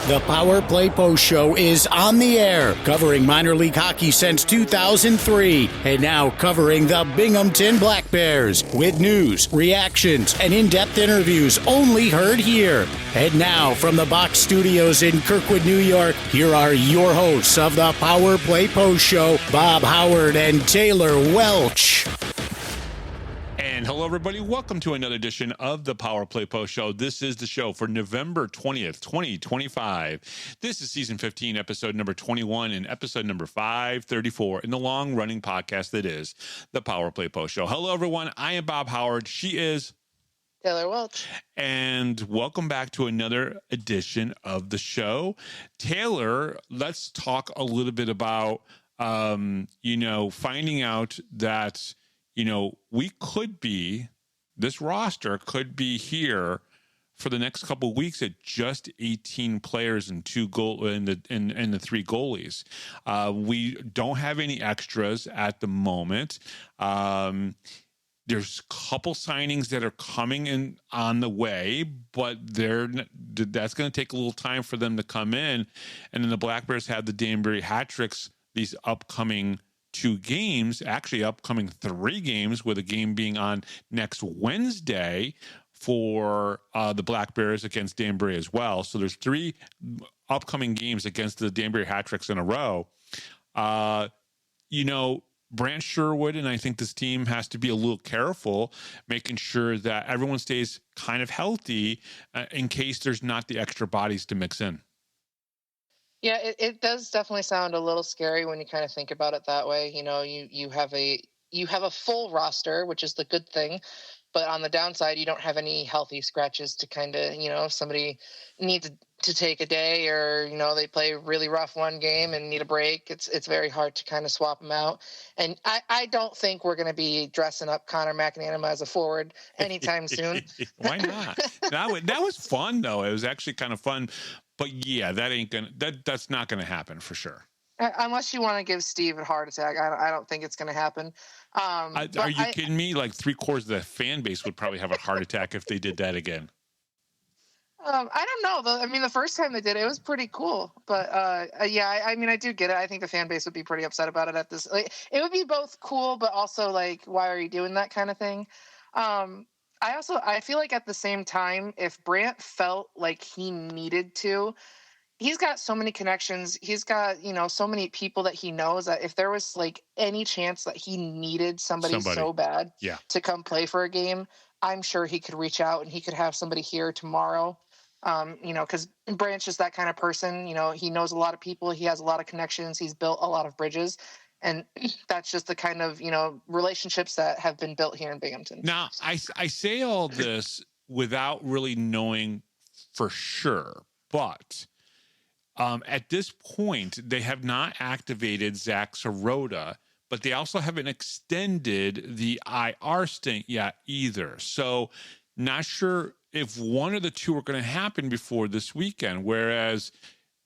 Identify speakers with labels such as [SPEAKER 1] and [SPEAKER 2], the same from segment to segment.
[SPEAKER 1] The Power Play Post Show is on the air, covering minor league hockey since 2003, and now covering the Binghamton Black Bears with news, reactions, and in-depth interviews only heard here. And now, from the Box Studios in Kirkwood, New York, here are your hosts of the Power Play Post Show, Bob Howard and Taylor Welch.
[SPEAKER 2] And hello, everybody. Welcome to another edition of the Power Play Post Show. This is the show for November 20th, 2025. This is season 15, episode number 21, and episode number 534 in the long-running podcast that is the Power Play Post Show. Hello, everyone. I am Bob Howard. She is
[SPEAKER 3] Taylor Welch.
[SPEAKER 2] And welcome back to another edition of the show. Taylor, let's talk a little bit about, finding out that this roster could be here for the next couple of weeks at just 18 players and the three goalies. We don't have any extras at the moment. There's a couple signings that are coming in on the way, but that's going to take a little time for them to come in. And then the Black Bears have the Danbury Hat tricks these upcoming 2 games, actually upcoming 3 games, with a game being on next Wednesday for the Black Bears against Danbury as well. So there's 3 upcoming games against the Danbury Hat tricks in a row. Brant Sherwood, and I think this team has to be a little careful, making sure that everyone stays kind of healthy in case there's not the extra bodies to mix in.
[SPEAKER 3] Yeah, it does definitely sound a little scary when you kind of think about it that way. You have a full roster, which is the good thing, but on the downside, you don't have any healthy scratches to kind of, if somebody needs to take a day, or they play really rough one game and need a break, it's very hard to kind of swap them out. And I don't think we're going to be dressing up Connor McNamara as a forward anytime soon.
[SPEAKER 2] Why not? That was fun, though. It was actually kind of fun. But yeah, that's not gonna happen for sure.
[SPEAKER 3] Unless you want to give Steve a heart attack, I don't think it's gonna happen.
[SPEAKER 2] Are you kidding me? Like 3/4 of the fan base would probably have a heart attack if they did that again.
[SPEAKER 3] I don't know. The first time they did it was pretty cool. But I do get it. I think the fan base would be pretty upset about it at this. It would be both cool, but also like, why are you doing that kind of thing? I feel like at the same time, if Brant felt like he needed to, he's got so many connections. He's got, so many people that he knows that if there was like any chance that he needed somebody so bad to come play for a game, I'm sure he could reach out and he could have somebody here tomorrow. Because Brant's just that kind of person. He knows a lot of people. He has a lot of connections. He's built a lot of bridges. And that's just the kind of, relationships that have been built here in Binghamton.
[SPEAKER 2] Now, I say all this without really knowing for sure, but at this point, they have not activated Zach Sirota, but they also haven't extended the IR stint yet either. So not sure if one of the two are going to happen before this weekend, whereas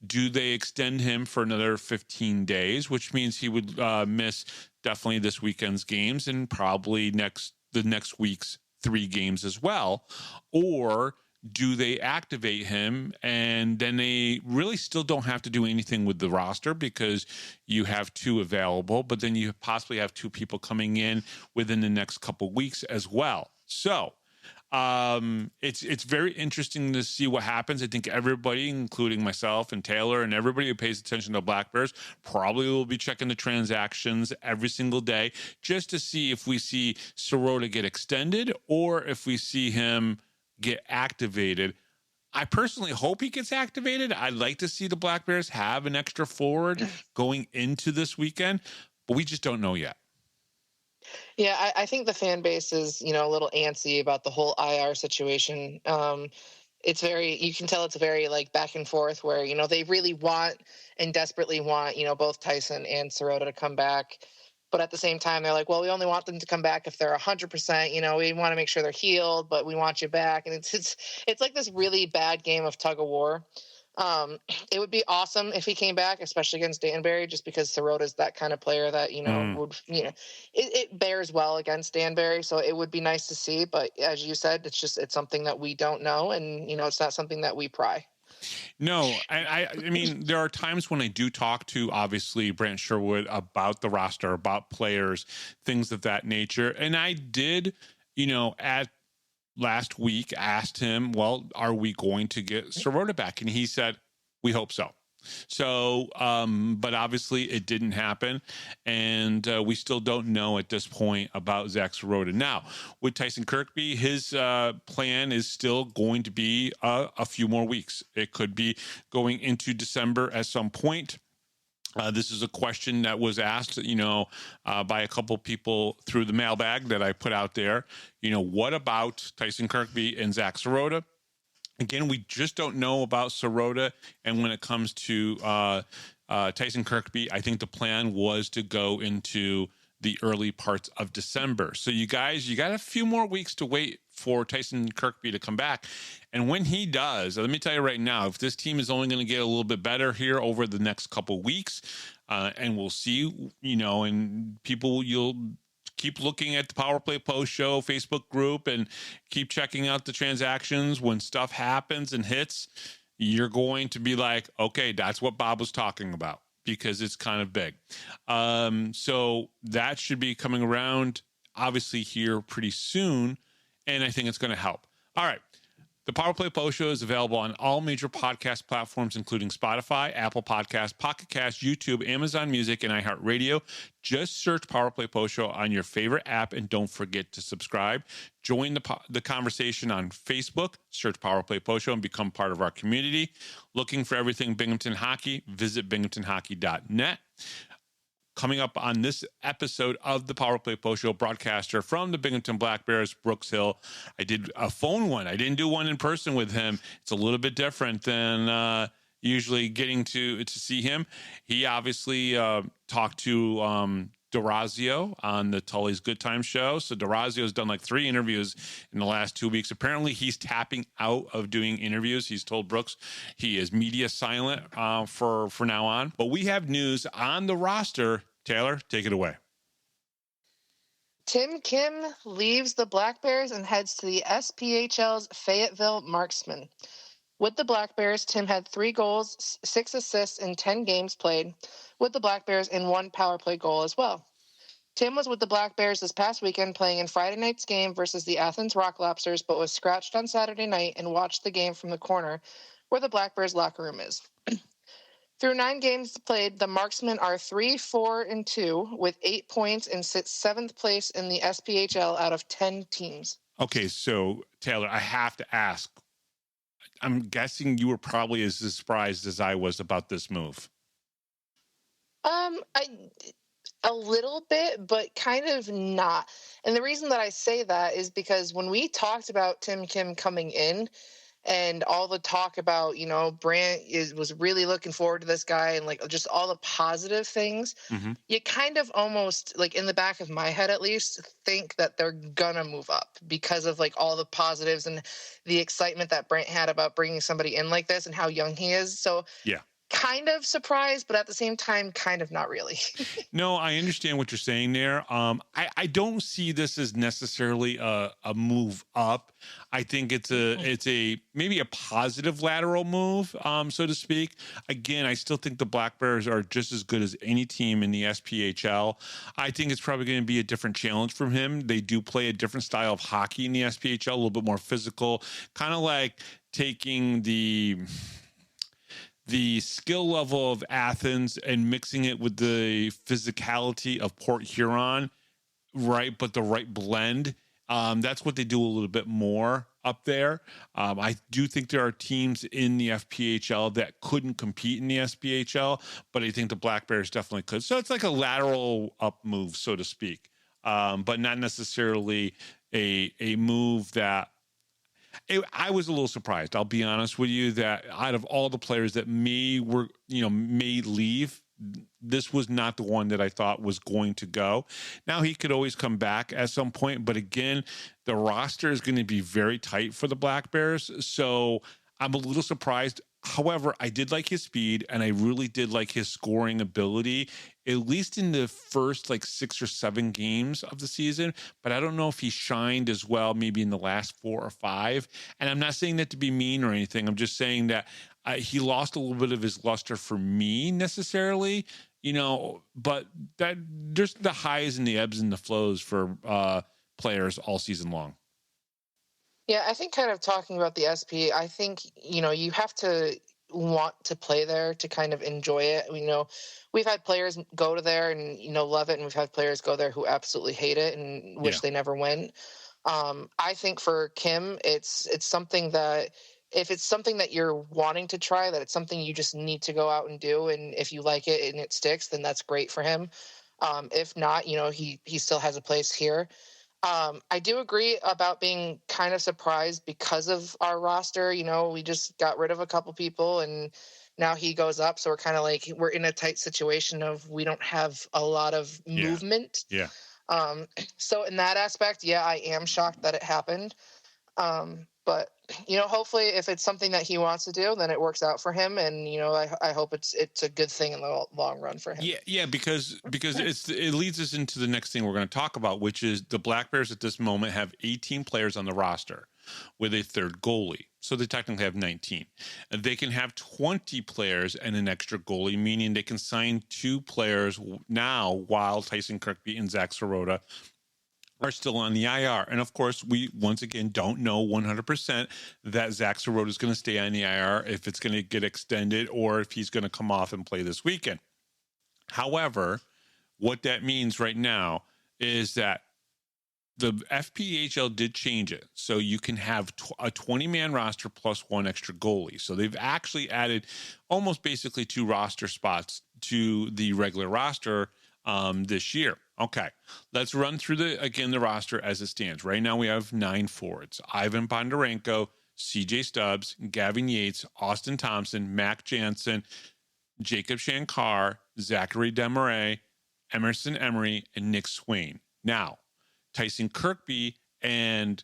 [SPEAKER 2] do they extend him for another 15 days, which means he would miss definitely this weekend's games and probably the next week's 3 games as well? Or do they activate him and then they really still don't have to do anything with the roster because you have 2 available, but then you possibly have 2 people coming in within the next couple weeks as well? So it's very interesting to see what happens. I think everybody, including myself and Taylor and everybody who pays attention to Black Bears, probably will be checking the transactions every single day just to see if we see Sirota get extended or if we see him get activated. I personally hope he gets activated. I'd like to see the Black Bears have an extra forward going into this weekend, but we just don't know yet.
[SPEAKER 3] Yeah, I think the fan base is, a little antsy about the whole IR situation. You can tell it's very like back and forth where, they really want and desperately want, both Tyson and Sirota to come back. But at the same time, they're like, well, we only want them to come back if they're 100%. We want to make sure they're healed, but we want you back. And it's like this really bad game of tug of war. It would be awesome if he came back, especially against Danbury, just because Sirota's that kind of player that, it bears well against Danbury. So it would be nice to see. But as you said, it's something that we don't know. And, it's not something that we pry.
[SPEAKER 2] No, I mean, there are times when I do talk to, obviously, Brant Sherwood about the roster, about players, things of that nature. And I did, at last week, asked him, well, are we going to get Sirota back? And he said, we hope so. So, but obviously it didn't happen, and we still don't know at this point about Zach Sirota. Now, with Tyson Kirkby, his plan is still going to be a few more weeks. It could be going into December at some point. This is a question that was asked, by a couple people through the mailbag that I put out there. What about Tyson Kirkby and Zach Sirota? Again, we just don't know about Sirota. And when it comes to Tyson Kirkby, I think the plan was to go into the early parts of December. So you guys, you got a few more weeks to wait for Tyson Kirkby to come back. And when he does, let me tell you right now, if this team is only going to get a little bit better here over the next couple weeks, and we'll see, and people, you'll keep looking at the Power Play Post Show Facebook group and keep checking out the transactions. When stuff happens and hits, you're going to be like, okay, that's what Bob was talking about, because it's kind of big. So that should be coming around, obviously, here pretty soon, and I think it's going to help. All right. The Power Play Post Show is available on all major podcast platforms, including Spotify, Apple Podcasts, Pocket Cast, YouTube, Amazon Music, and iHeartRadio. Just search Power Play Post Show on your favorite app, and don't forget to subscribe. Join the conversation on Facebook. Search Power Play Post Show and become part of our community. Looking for everything Binghamton Hockey? Visit binghamtonhockey.net. Coming up on this episode of the Power Play Post Show, broadcaster from the Binghamton Black Bears, Brooks Hill. I did a phone one. I didn't do one in person with him. It's a little bit different than usually getting to see him. He obviously talked to D'Orazio on the Tully's Good Time show. So D'Orazio's done like 3 interviews in the last 2 weeks. Apparently he's tapping out of doing interviews. He's told Brooks he is media silent for now on. But we have news on the roster. Taylor, take it away.
[SPEAKER 3] Tim Kim leaves the Black Bears and heads to the SPHL's Fayetteville Marksman. With the Black Bears, Tim had 3 goals, 6 assists in 10 games played with the Black Bears, and 1 power play goal as well. Tim was with the Black Bears this past weekend playing in Friday night's game versus the Athens Rock Lobsters, but was scratched on Saturday night and watched the game from the corner where the Black Bears locker room is. Through 9 games played, the Marksmen are 3-4-2 with 8 points and sit 7th place in the SPHL out of 10 teams.
[SPEAKER 2] Okay, so Taylor, I have to ask. I'm guessing you were probably as surprised as I was about this move.
[SPEAKER 3] A little bit, but kind of not. And the reason that I say that is because when we talked about Tim Kim coming in and all the talk about, Brant was really looking forward to this guy and like just all the positive things, you kind of almost, like in the back of my head at least, think that they're gonna move up because of like all the positives and the excitement that Brant had about bringing somebody in like this and how young he is. So yeah. Kind of surprised, but at the same time, kind of not really.
[SPEAKER 2] No, I understand what you're saying there. I don't see this as necessarily a move up. I think it's a maybe a positive lateral move, so to speak. Again, I still think the Black Bears are just as good as any team in the SPHL. I think it's probably going to be a different challenge from him. They do play a different style of hockey in the SPHL, a little bit more physical, kind of like taking the skill level of Athens and mixing it with the physicality of Port Huron, right? But the right blend. That's what they do a little bit more up there. I do think there are teams in the FPHL that couldn't compete in the SPHL, but I think the Black Bears definitely could. So it's like a lateral up move, so to speak, but not necessarily a move that I was a little surprised. I'll be honest with you that out of all the players that may leave, this was not the one that I thought was going to go. Now he could always come back at some point, but again, the roster is going to be very tight for the Black Bears. So I'm a little surprised However, I did like his speed, and I really did like his scoring ability, at least in the first like 6 or 7 games of the season. But I don't know if he shined as well maybe in the last 4 or 5. And I'm not saying that to be mean or anything. I'm just saying that he lost a little bit of his luster for me necessarily, but that there's the highs and the ebbs and the flows for players all season long.
[SPEAKER 3] Yeah, I think kind of talking about the SP, I think, you have to want to play there to kind of enjoy it. We've had players go to there and, love it. And we've had players go there who absolutely hate it and wish they never win. I think for Kim, it's something that if it's something that you're wanting to try, that it's something you just need to go out and do. And if you like it and it sticks, then that's great for him. If not, he still has a place here. I do agree about being kind of surprised because of our roster. We just got rid of a couple people and now he goes up. So we're kind of like, we're in a tight situation of we don't have a lot of movement.
[SPEAKER 2] Yeah.
[SPEAKER 3] So in that aspect, I am shocked that it happened. But hopefully if it's something that he wants to do, then it works out for him. And, I hope it's a good thing in the long run for him.
[SPEAKER 2] Yeah. Because it leads us into the next thing we're going to talk about, which is the Black Bears at this moment have 18 players on the roster with a third goalie. So they technically have 19. They can have 20 players and an extra goalie, meaning they can sign 2 players now while Tyson Kirkby and Zach Sirota are still on the IR. And of course, we once again don't know 100% that Zach Sirota is going to stay on the IR, if it's going to get extended or if he's going to come off and play this weekend. However, what that means right now is that the FPHL did change it. So you can have a 20-man roster plus 1 extra goalie. So they've actually added almost basically 2 roster spots to the regular roster this year. Okay, let's run through the roster as it stands. Right now we have 9 forwards: Ivan Bondarenko, CJ Stubbs, Gavin Yates, Austin Thompson, Mac Jansen, Jacob Shankar, Zachary Demarais, Emerson Emery, and Nick Swain. Now, Tyson Kirkby and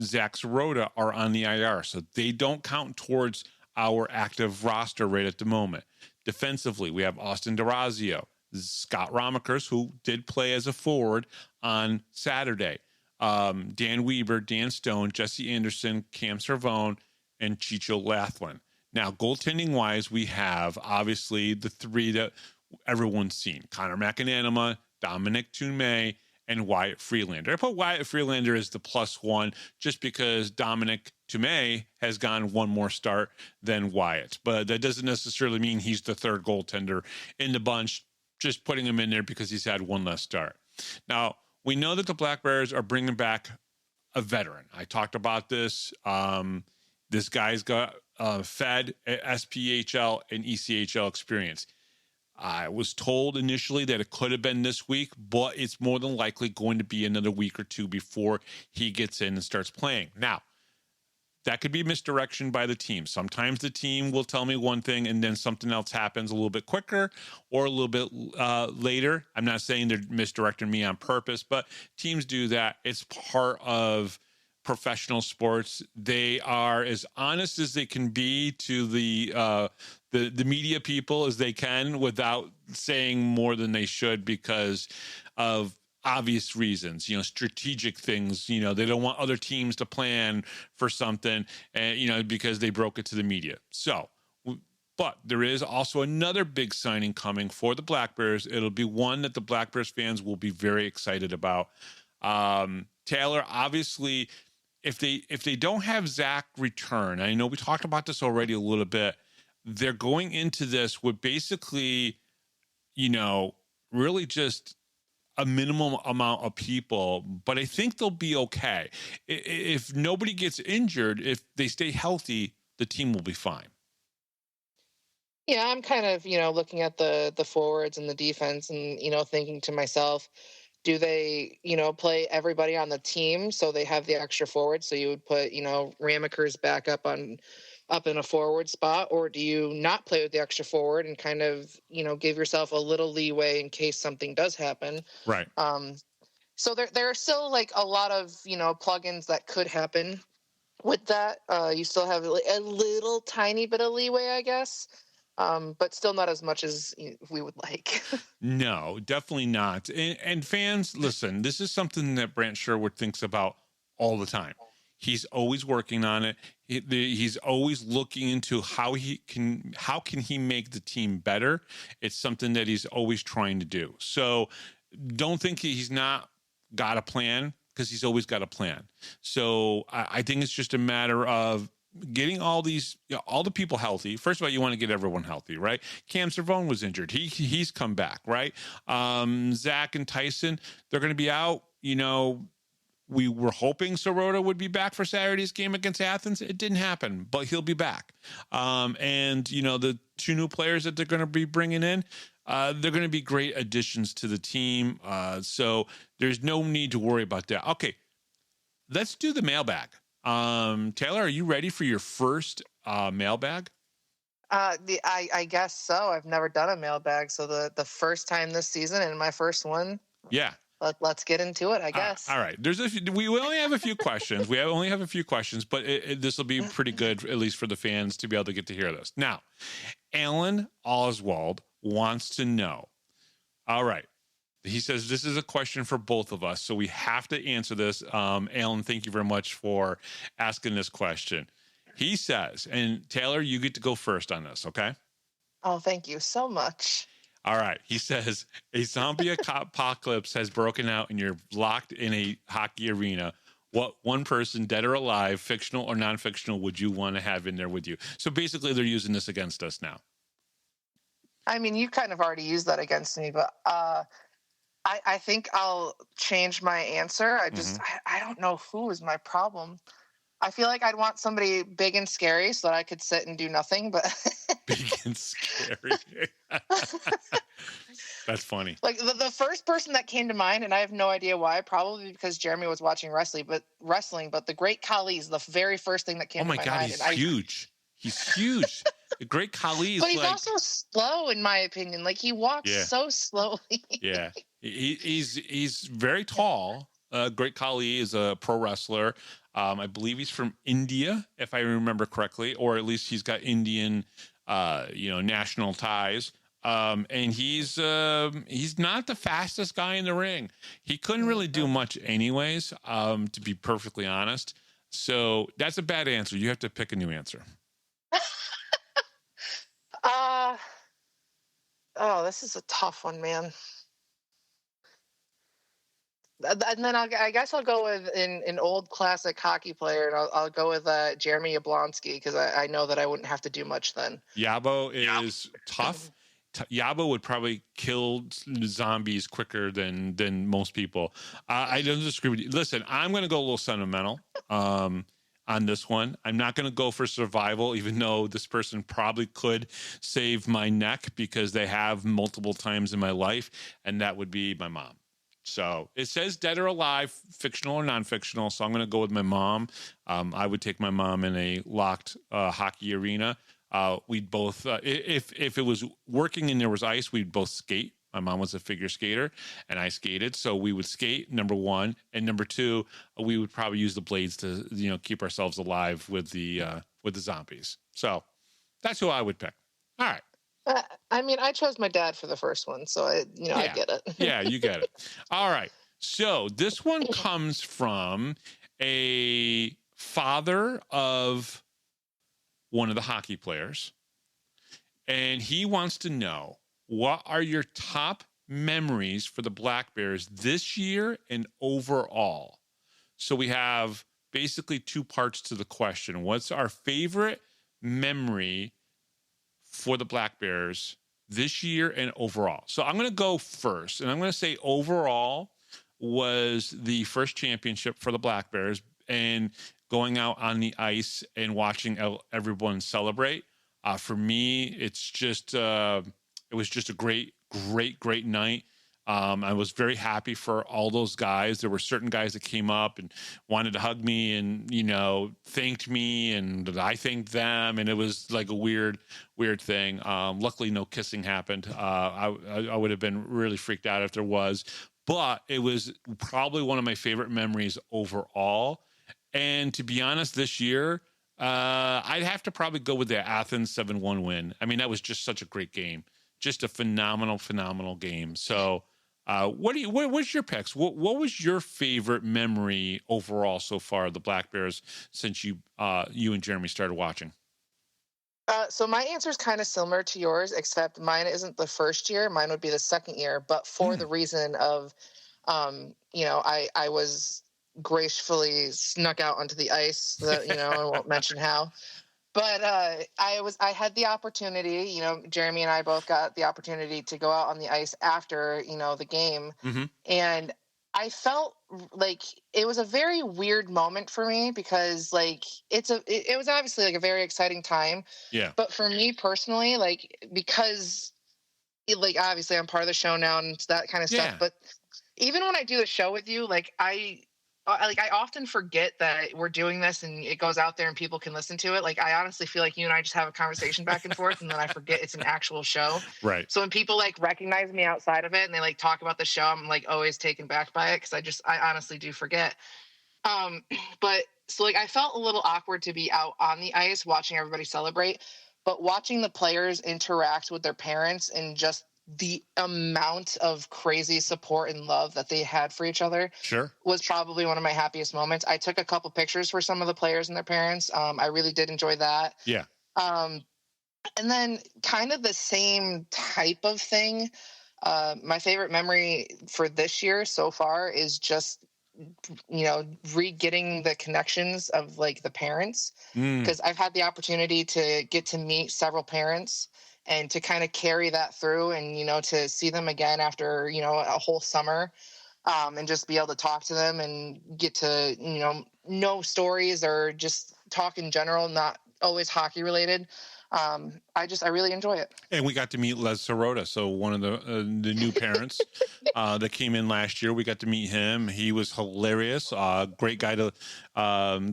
[SPEAKER 2] Zach Sirota are on the IR, so they don't count towards our active roster right at the moment. Defensively, we have Austin D'Orazio, Scott Romikers, who did play as a forward on Saturday, Dan Weaver, Dan Stone, Jesse Anderson, Cam Servone, and Chicho Lathwin. Now, goaltending-wise, we have, obviously, the 3 that everyone's seen: Connor McAnanima, Dominic Tumay, and Wyatt Freelander. I put Wyatt Freelander as the +1 just because Dominic Tumay has gone 1 more start than Wyatt. But that doesn't necessarily mean he's the third goaltender in the bunch, just putting him in there because he's had 1 less start. Now, we know that the Black Bears are bringing back a veteran. I talked about this. This guy's got Fed, SPHL, and ECHL experience. I was told initially that it could have been this week, but it's more than likely going to be another week or 2 before he gets in and starts playing. Now, that could be misdirection by the team. Sometimes the team will tell me one thing and then something else happens a little bit quicker or a little bit later. I'm not saying they're misdirecting me on purpose, but teams do that. It's part of professional sports. They are as honest as they can be to the media people as they can without saying more than they should because of obvious reasons, strategic things. They don't want other teams to plan for something, and because they broke it to the media. So, but there is also another big signing coming for the Black Bears. It'll be one that the Black Bears fans will be very excited about. Taylor, obviously, if they don't have Zach return, I know we talked about this already a little bit. They're going into this with basically, really just a minimum amount of people, but I think they'll be okay. If nobody gets injured, if they stay healthy, the team will be fine.
[SPEAKER 3] Yeah, I'm kind of, looking at the forwards and the defense and, thinking to myself, do they, play everybody on the team so they have the extra forward? So you would put, Ramikers back up in a forward spot, or do you not play with the extra forward and kind of, give yourself a little leeway in case something does happen?
[SPEAKER 2] Right.
[SPEAKER 3] So there are still like a lot of, plugins that could happen. with that. You still have a little tiny bit of leeway, I guess, but still not as much as we would like.
[SPEAKER 2] No, definitely not. And fans, listen, this is something that Brant Sherwood thinks about all the time. He's always working on it. He's always looking into how can he make the team better. It's something that he's always trying to do. So don't think he's not got a plan, because he's always got a plan. So I think it's just a matter of getting all these, all the people healthy. First of all, you want to get everyone healthy, right? Cam Cervone was injured. He's come back, right? Zach and Tyson, they're going to be out. We were hoping Sirota would be back for Saturday's game against Athens. It didn't happen, but he'll be back. And the two new players that they're going to be bringing in, they're going to be great additions to the team. So there's no need to worry about that. Okay, let's do the mailbag. Taylor, are you ready for your first mailbag?
[SPEAKER 3] I guess so. I've never done a mailbag, so the first time this season and my first one.
[SPEAKER 2] Yeah.
[SPEAKER 3] Let's get into it, I guess.
[SPEAKER 2] All right. We only have a few questions. We only have a few questions, but this will be pretty good, at least for the fans, to be able to get to hear this. Now, Alan Oswald wants to know. All right. He says this is a question for both of us, so we have to answer this. Alan, thank you very much for asking this question. He says, and Taylor, you get to go first on this, okay?
[SPEAKER 3] Oh, thank you so much.
[SPEAKER 2] All right. He says, a zombie apocalypse has broken out and you're locked in a hockey arena. What one person, dead or alive, fictional or non-fictional, would you want to have in there with you? So basically they're using this against us now.
[SPEAKER 3] I mean, you kind of already used that against me, but I think I'll change my answer. I don't know who is my problem. I feel like I'd want somebody big and scary so that I could sit and do nothing, but
[SPEAKER 2] big and scary. That's funny.
[SPEAKER 3] Like the first person that came to mind, and I have no idea why, probably because Jeremy was watching wrestling, but the Great Khali is the very first thing that came to my mind.
[SPEAKER 2] Oh my God, he's huge. He's huge. The Great Khali is,
[SPEAKER 3] but he's also slow, in my opinion. Like he walks so slowly.
[SPEAKER 2] Yeah, he's very tall. Great Khali is a pro wrestler. I believe he's from India, if I remember correctly, or at least he's got Indian, national ties. And he's not the fastest guy in the ring. He couldn't really do much anyways, to be perfectly honest. So that's a bad answer. You have to pick a new answer.
[SPEAKER 3] This is a tough one, man. And then I guess I'll go with an old classic hockey player, and I'll go with Jeremy Yablonski, because I know that I wouldn't have to do much then.
[SPEAKER 2] Yabo is tough. Yabo would probably kill zombies quicker than most people. I don't disagree with you. Listen, I'm going to go a little sentimental on this one. I'm not going to go for survival, even though this person probably could save my neck, because they have multiple times in my life, and that would be my mom. So it says dead or alive, fictional or non-fictional. So I'm going to go with my mom. I would take my mom in a locked hockey arena. We'd both, if it was working and there was ice, we'd both skate. My mom was a figure skater and I skated. So we would skate, number one. And number two, we would probably use the blades to, keep ourselves alive with the zombies. So that's who I would pick. All right.
[SPEAKER 3] I chose my dad for the first one, so I get it.
[SPEAKER 2] Yeah, you get it. All right. So this one comes from a father of one of the hockey players, and he wants to know, what are your top memories for the Black Bears this year and overall? So we have basically two parts to the question. What's our favorite memory for the Black Bears this year and overall? So I'm going to go first, and I'm going to say overall was the first championship for the Black Bears, and going out on the ice and watching everyone celebrate. For me, it's just it was just a great night. I was very happy for all those guys. There were certain guys that came up and wanted to hug me and, thanked me, and I thanked them. And it was like a weird thing. Luckily, no kissing happened. I would have been really freaked out if there was, but it was probably one of my favorite memories overall. And to be honest, this year, I'd have to probably go with the Athens 7-1 win. I mean, that was just such a great game. Just a phenomenal game. So what's your picks? What was your favorite memory overall so far of the Black Bears since you and Jeremy started watching?
[SPEAKER 3] So my answer is kind of similar to yours, except mine isn't the first year. Mine would be the second year, but for the reason of, I was gracefully snuck out onto the ice. That, I won't mention how. But I had the opportunity. Jeremy and I both got the opportunity to go out on the ice after the game, and I felt like it was a very weird moment for me because it was obviously like a very exciting time.
[SPEAKER 2] Yeah.
[SPEAKER 3] But for me personally, because obviously I'm part of the show now and that kind of stuff. But even when I do the show with you, I often forget that we're doing this and it goes out there and people can listen to it. I honestly feel like you and I just have a conversation back and forth and then I forget it's an actual show.
[SPEAKER 2] Right.
[SPEAKER 3] So when people recognize me outside of it and they talk about the show, I'm always taken back by it because I honestly do forget. But so I felt a little awkward to be out on the ice watching everybody celebrate, but watching the players interact with their parents and just the amount of crazy support and love that they had for each other was probably one of my happiest moments. I took a couple pictures for some of the players and their parents. I really did enjoy that.
[SPEAKER 2] Yeah.
[SPEAKER 3] And then kind of the same type of thing. My favorite memory for this year so far is just, re-getting the connections of the parents, because I've had the opportunity to get to meet several parents and to kind of carry that through and, to see them again after, a whole summer, and just be able to talk to them and get to, know stories or just talk in general, not always hockey related. I really enjoy it.
[SPEAKER 2] And we got to meet Les Sirota, so one of the new parents that came in last year. We got to meet him. He was hilarious. Great guy to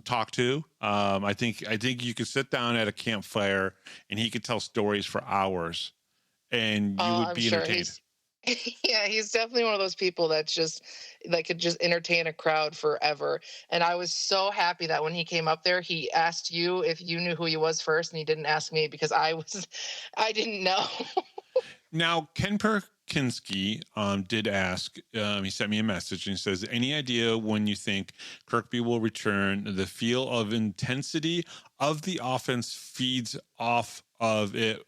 [SPEAKER 2] talk to. I think you could sit down at a campfire and he could tell stories for hours, and you would be entertained.
[SPEAKER 3] Yeah, he's definitely one of those people that's just could just entertain a crowd forever. And I was so happy that when he came up there, he asked you if you knew who he was first, and he didn't ask me because I didn't know.
[SPEAKER 2] Now, Ken Perkinski did ask. He sent me a message and he says, "Any idea when you think Kirkby will return? The feel of intensity of the offense feeds off of it,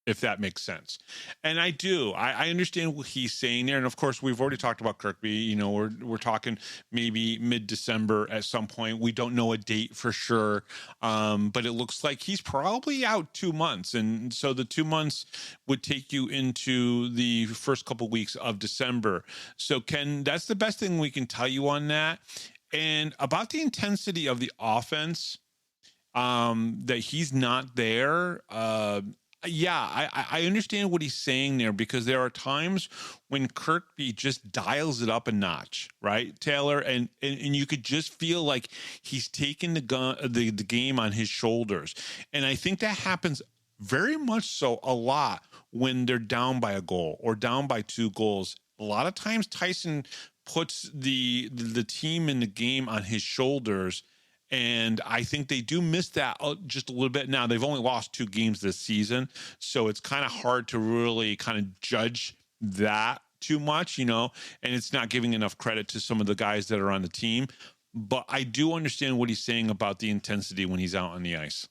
[SPEAKER 2] if that makes sense." And I do. I understand what he's saying there. And of course, we've already talked about Kirkby. We're talking maybe mid-December at some point. We don't know a date for sure. But it looks like he's probably out 2 months. And so the 2 months would take you into the first couple weeks of December. So Ken, that's the best thing we can tell you on that. And about the intensity of the offense, that he's not there. Yeah, I understand what he's saying there, because there are times when Kirkby just dials it up a notch, right, Taylor? And you could just feel like he's taking the game on his shoulders. And I think that happens very much so a lot when they're down by a goal or down by 2 goals. A lot of times Tyson puts the team in the game on his shoulders. And I think they do miss that just a little bit. Now, they've only lost 2 games this season, so it's kind of hard to really kind of judge that too much, and it's not giving enough credit to some of the guys that are on the team. But I do understand what he's saying about the intensity when he's out on the ice.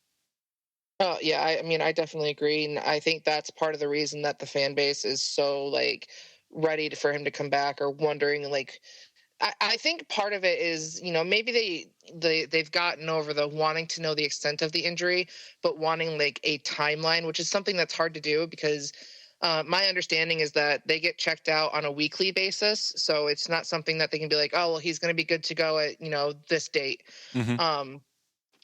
[SPEAKER 3] Oh, yeah, I mean, I definitely agree. And I think that's part of the reason that the fan base is so, ready for him to come back, or wondering, I think part of it is, maybe they've gotten over the wanting to know the extent of the injury, but wanting a timeline, which is something that's hard to do because my understanding is that they get checked out on a weekly basis. So it's not something that they can be like, oh, well, he's going to be good to go at, this date. Mm-hmm.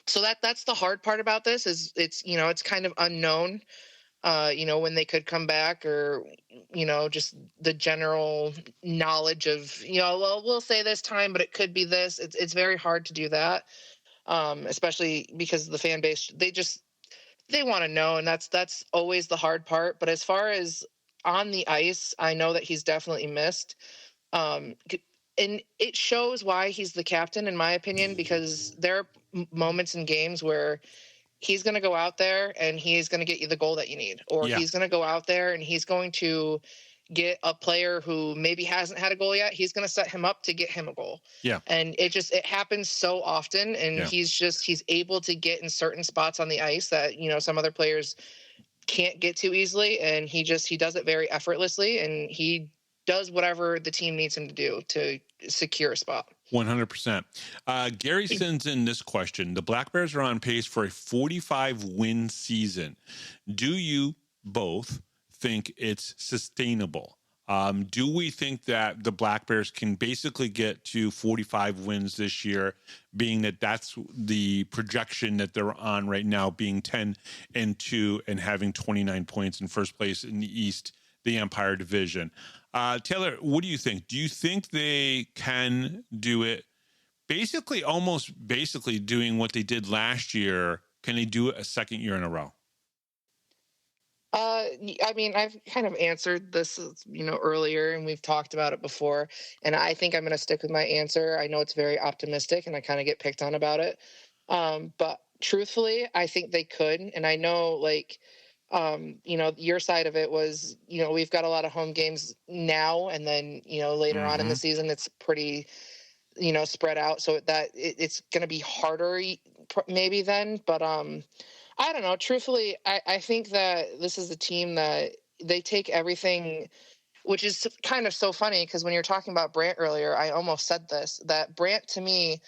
[SPEAKER 3] So that's the hard part about this is it's kind of unknown. When they could come back, or, just the general knowledge of, well, we'll say this time, but it could be this. It's very hard to do that, especially because the fan base, they want to know. And that's always the hard part. But as far as on the ice, I know that he's definitely missed. and it shows why he's the captain, in my opinion, because there are moments in games where he's going to go out there and he's going to get you the goal that you need, or he's going to go out there and he's going to get a player who maybe hasn't had a goal yet. He's going to set him up to get him a goal.
[SPEAKER 2] Yeah.
[SPEAKER 3] And it happens so often. And he's able to get in certain spots on the ice that, some other players can't get to easily. And he does it very effortlessly, and he does whatever the team needs him to do to secure a spot.
[SPEAKER 2] 100%. Gary sends in this question. The Black Bears are on pace for a 45-win season. Do you both think it's sustainable? Do we think that the Black Bears can basically get to 45 wins this year, being that that's the projection that they're on right now, being 10-2 and having 29 points in first place in the East, the Empire Division? Taylor, what do you think? Do you think they can do it? Almost basically doing what they did last year. Can they do it a second year in a row?
[SPEAKER 3] I mean, I've kind of answered this, earlier, and we've talked about it before, and I think I'm going to stick with my answer. I know it's very optimistic, and I kind of get picked on about it. But truthfully, I think they could. And I know, your side of it was, we've got a lot of home games now, and then, later on in the season, it's pretty, spread out. So that it's going to be harder maybe then. But, I don't know. Truthfully, I think that this is a team that they take everything, which is kind of so funny because when you're talking about Brant earlier, I almost said this, that Brant to me,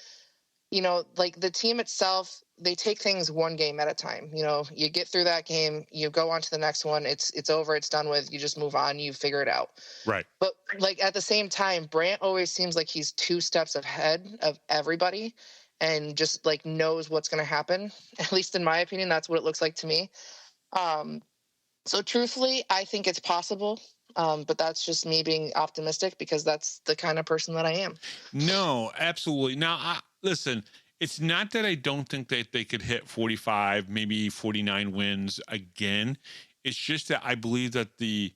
[SPEAKER 3] the team itself, they take things one game at a time. You get through that game, you go on to the next one. It's over. It's done with. You just move on. You figure it out. Right. But at the same time, Brant always seems like he's 2 steps ahead of everybody, and just knows what's going to happen. At least in my opinion, that's what it looks like to me. So truthfully, I think it's possible. But that's just me being optimistic because that's the kind of person that I am. No, absolutely. Now, listen, it's not that I don't think that they could hit 45, maybe 49 wins again. It's just that I believe that the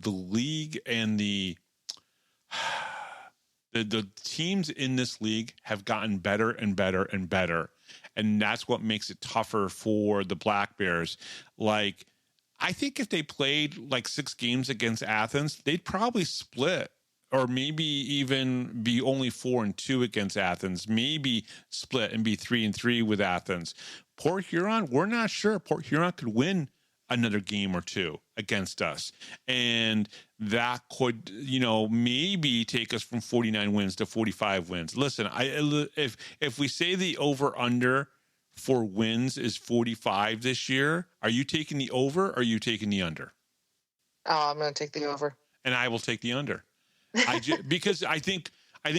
[SPEAKER 3] league and the teams in this league have gotten better and better and better. And that's what makes it tougher for the Black Bears. I think if they played 6 games against Athens, they'd probably split, or maybe even be only 4-2 against Athens, maybe split and be 3-3 with Athens. Port Huron, we're not sure. Port Huron could win another game or 2 against us. And that could, maybe take us from 49 wins to 45 wins. Listen, if we say the over under for wins is 45 this year, are you taking the over or are you taking the under? Oh, I'm going to take the over. And I will take the under. Because I think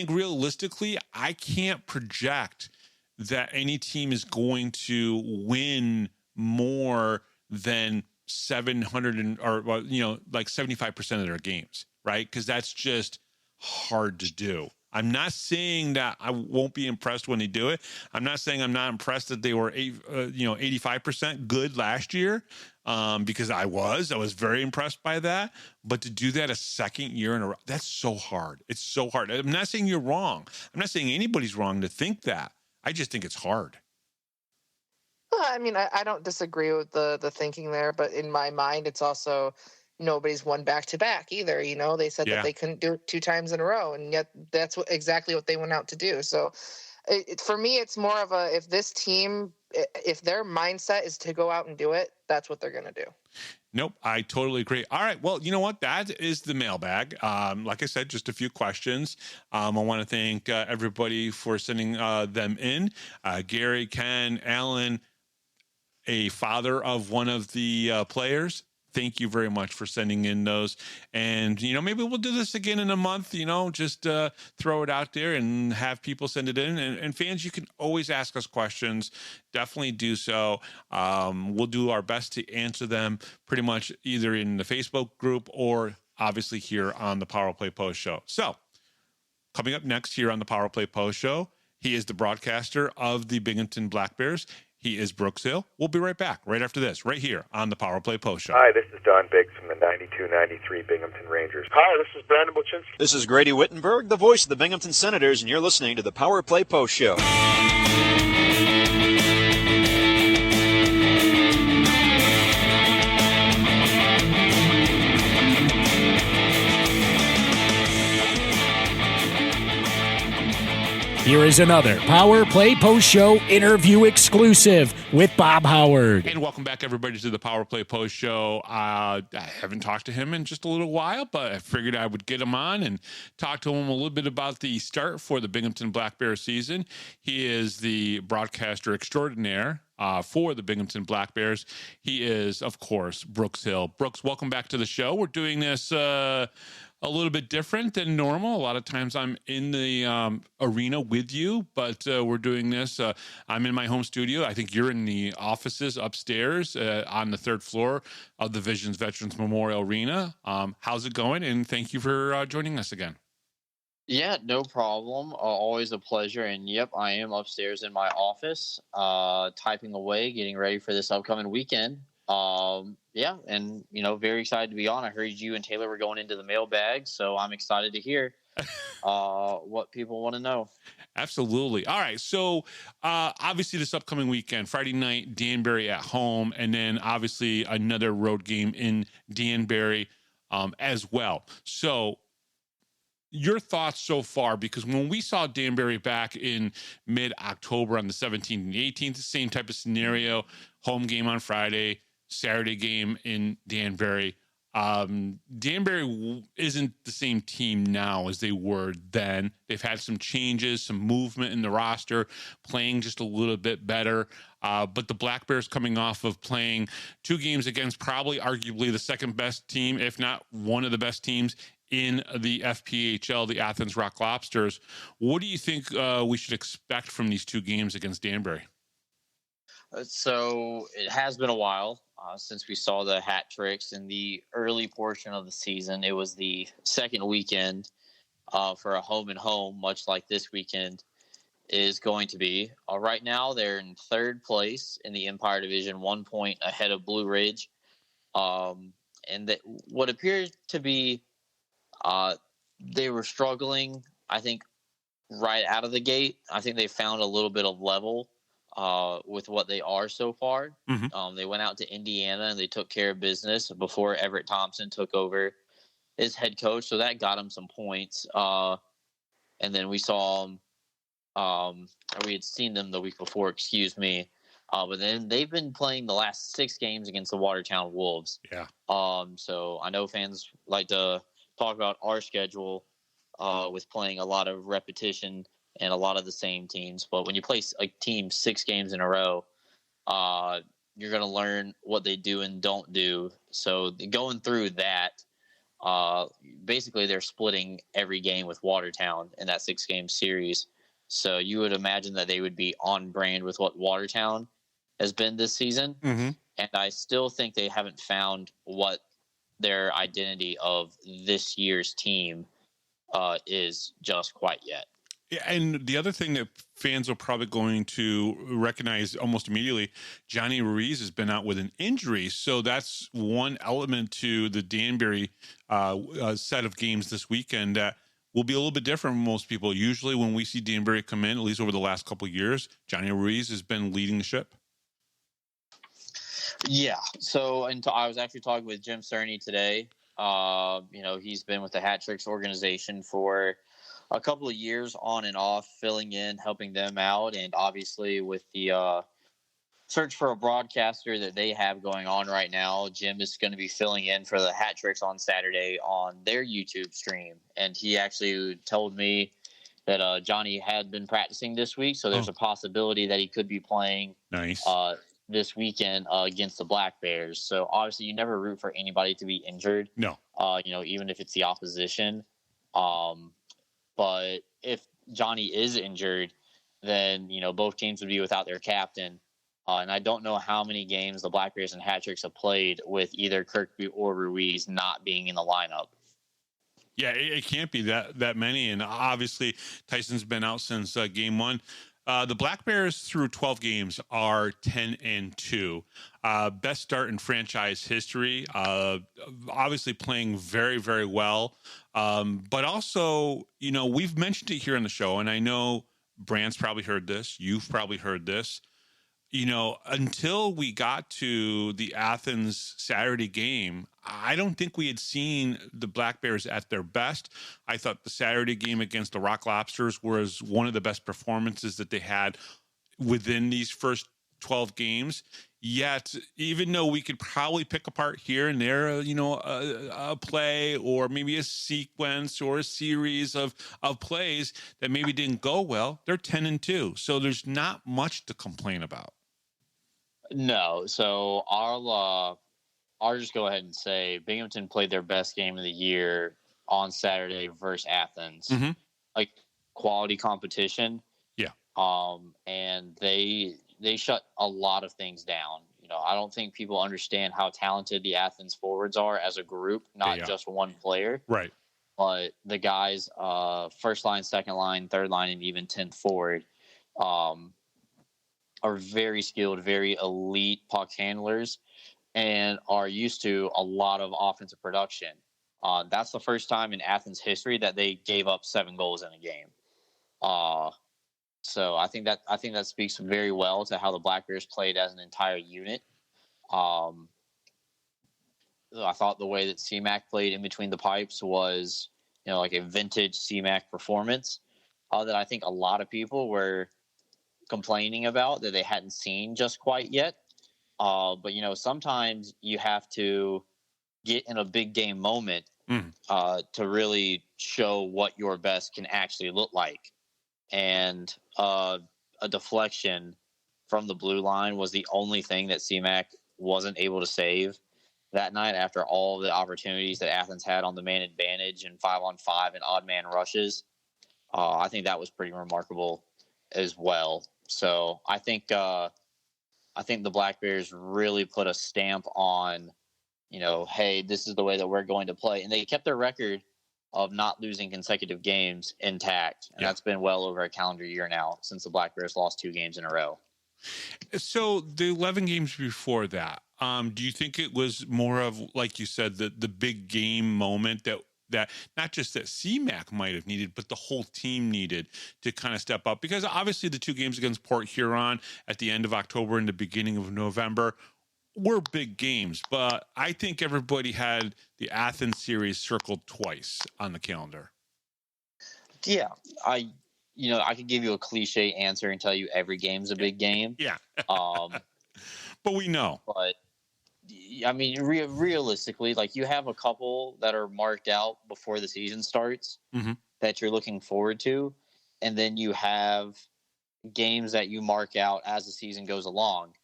[SPEAKER 3] realistically, I can't project that any team is going to win more than 75% of their games, right? Because that's just hard to do. I'm not saying that I won't be impressed when they do it. I'm not saying I'm not impressed that they were 85% good last year, because I was very impressed by that. But to do that a second year in a row, that's so hard. It's so hard. I'm not saying you're wrong. I'm not saying anybody's wrong to think that. I just think it's hard. Well, I mean, I don't disagree with the thinking there, but in my mind, it's also nobody's won back-to-back either. They said that they couldn't do it 2 times in a row, and yet that's exactly what they went out to do. So for me, it's more of if this team, if their mindset is to go out and do it, that's what they're going to do. Nope, I totally agree. All right, well, you know what? That is the mailbag. Like I said, just a few questions. I want to thank everybody for sending them in. Gary, Ken, Alan, a father of one of the players. Thank you very much for sending in those. And, maybe we'll do this again in a month, just throw it out there and have people send it in. And fans, you can always ask us questions. Definitely do so. We'll do our best to answer them pretty much either in the Facebook group or obviously here on the Power Play Post Show. So coming up next here on the Power Play Post Show, he is the broadcaster of the Binghamton Black Bears.
[SPEAKER 2] He is Brooks Hill. We'll be right back right after this, right here on the Power Play Post Show.
[SPEAKER 4] Hi, this is Don Biggs from the 92-93 Binghamton Rangers. Hi, this is Brandon Buczynski.
[SPEAKER 5] This is Grady Wittenberg, the voice of the Binghamton Senators, and you're listening to the Power Play Post Show.
[SPEAKER 1] Here is another Power Play Post Show interview exclusive with Bob Howard.
[SPEAKER 2] And welcome back, everybody, to the Power Play Post Show. I haven't talked to him in just a little while, but I figured I would get him on and talk to him a little bit about the start for the Binghamton Black Bears season. He is the broadcaster extraordinaire for the Binghamton Black Bears. He is, of course, Brooks Hill. Brooks, welcome back to the show. We're doing this a little bit different than normal. A lot of times I'm in the arena with you, but we're doing this. I'm in my home studio. I think you're in the offices upstairs on the third floor of the Visions Veterans Memorial Arena. How's it going? And thank you for joining us again.
[SPEAKER 6] Yeah, no problem. Always a pleasure. And yep, I am upstairs in my office, typing away, getting ready for this upcoming weekend. Yeah, and very excited to be on. I heard you and Taylor were going into the mailbag, so I'm excited to hear what people want to know.
[SPEAKER 2] Absolutely. All right. So obviously this upcoming weekend, Friday night, Danbury at home, and then obviously another road game in Danbury as well. So your thoughts so far, because when we saw Danbury back in mid-October on the 17th and the 18th, the same type of scenario, home game on Friday, Saturday game in Danbury. Danbury isn't the same team now as they were then. They've had some changes, some movement in the roster, playing just a little bit better. But the Black Bears coming off of playing 2 games against probably arguably the second best team, if not one of the best teams in the FPHL, the Athens Rock Lobsters. What do you think we should expect from these 2 games against Danbury?
[SPEAKER 6] So it has been a while since we saw the hat tricks in the early portion of the season. It was the second weekend for a home and home, much like this weekend is going to be. Right now, they're in third place in the Empire Division, 1 point ahead of Blue Ridge. And what appears to be they were struggling, I think, right out of the gate. I think they found a little bit of level with what they are so far. Mm-hmm. They went out to Indiana and they took care of business before Everett Thompson took over as head coach. So that got them some points. And then we saw them, we had seen them the week before, excuse me. But then they've been playing the last 6 games against the Watertown Wolves. Yeah. So I know fans like to talk about our schedule with playing a lot of repetition and a lot of the same teams. But when you play a team 6 games in a row, you're going to learn what they do and don't do. So going through that, basically they're splitting every game with Watertown in that 6-game series. So you would imagine that they would be on brand with what Watertown has been this season. Mm-hmm. And I still think they haven't found what their identity of this year's team is just quite yet.
[SPEAKER 2] Yeah, and the other thing that fans are probably going to recognize almost immediately, Johnny Ruiz has been out with an injury. So that's one element to the Danbury set of games this weekend that will be a little bit different from most people. Usually when we see Danbury come in, at least over the last couple of years, Johnny Ruiz has been leading the ship.
[SPEAKER 6] Yeah. So I was actually talking with Jim Cerny today. He's been with the Hat Tricks organization for a couple of years on and off, filling in, helping them out. And obviously with the search for a broadcaster that they have going on right now, Jim is going to be filling in for the Hat Tricks on Saturday on their YouTube stream. And he actually told me that Johnny had been practicing this week. So there's a possibility that he could be playing this weekend against the Black Bears. So obviously you never root for anybody to be injured. No. Even if it's the opposition. But if Johnny is injured, then, both teams would be without their captain. And I don't know how many games the Black Bears and Hat Tricks have played with either Kirkby or Ruiz not being in the lineup.
[SPEAKER 2] Yeah, it can't be that many. And obviously Tyson's been out since game 1. The Black Bears through 12 games are 10-2. Best start in franchise history. Obviously playing very, very well. But also, we've mentioned it here on the show, and I know Brand's probably heard this. You've probably heard this. Until we got to the Athens Saturday game, I don't think we had seen the Black Bears at their best. I thought the Saturday game against the Rock Lobsters was one of the best performances that they had within these first 12 games. Yet, even though we could probably pick apart here and there, a play or maybe a sequence or a series of plays that maybe didn't go well, they're 10-2. So there's not much to complain about.
[SPEAKER 6] No, so I'll just go ahead and say Binghamton played their best game of the year on Saturday versus Athens.
[SPEAKER 2] Mm-hmm.
[SPEAKER 6] Like quality competition.
[SPEAKER 2] Yeah.
[SPEAKER 6] And they shut a lot of things down. I don't think people understand how talented the Athens forwards are as a group, not just one player.
[SPEAKER 2] Right.
[SPEAKER 6] But the guys, first line, second line, third line, and even 10th forward, are very skilled, very elite puck handlers, and are used to a lot of offensive production. That's the first time in Athens history that they gave up 7 goals in a game. So I think that speaks very well to how the Black Bears played as an entire unit. I thought the way that CMAC played in between the pipes was, like a vintage CMAC performance that I think a lot of people were complaining about that they hadn't seen just quite yet. But sometimes you have to get in a big game moment to really show what your best can actually look like. And a deflection from the blue line was the only thing that CMAC wasn't able to save that night after all the opportunities that Athens had on the man advantage and 5-on-5 and odd man rushes. I think that was pretty remarkable as well. So I think the Black Bears really put a stamp on, hey, this is the way that we're going to play. And they kept their record of not losing consecutive games intact. And that's been well over a calendar year now since the Black Bears lost 2 games in a row.
[SPEAKER 2] So the 11 games before that, do you think it was more of, like you said, the big game moment that not just that CMAC might have needed, but the whole team needed to kind of step up? Because obviously the 2 games against Port Huron at the end of October and the beginning of November were big games, but I think everybody had the Athens series circled twice on the calendar.
[SPEAKER 6] Yeah, I could give you a cliche answer and tell you every game's a big game.
[SPEAKER 2] Yeah. But we know.
[SPEAKER 6] But I mean, realistically, like, you have a couple that are marked out before the season starts that you're looking forward to, and then you have games that you mark out as the season goes along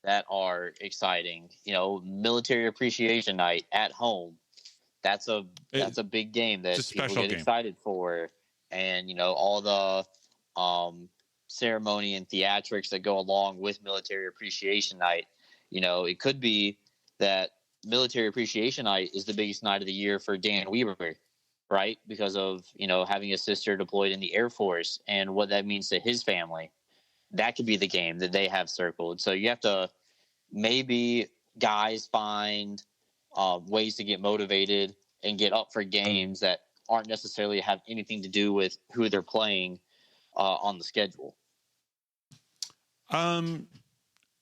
[SPEAKER 6] that are exciting. Military Appreciation Night at home. That's a big game that people get excited for. And, all the ceremony and theatrics that go along with Military Appreciation Night. It could be that Military Appreciation Night is the biggest night of the year for Dan Weber, right? Because of, having a sister deployed in the Air Force and what that means to his family. That could be the game that they have circled. So you have to, maybe guys find ways to get motivated and get up for games that aren't necessarily have anything to do with who they're playing on the schedule.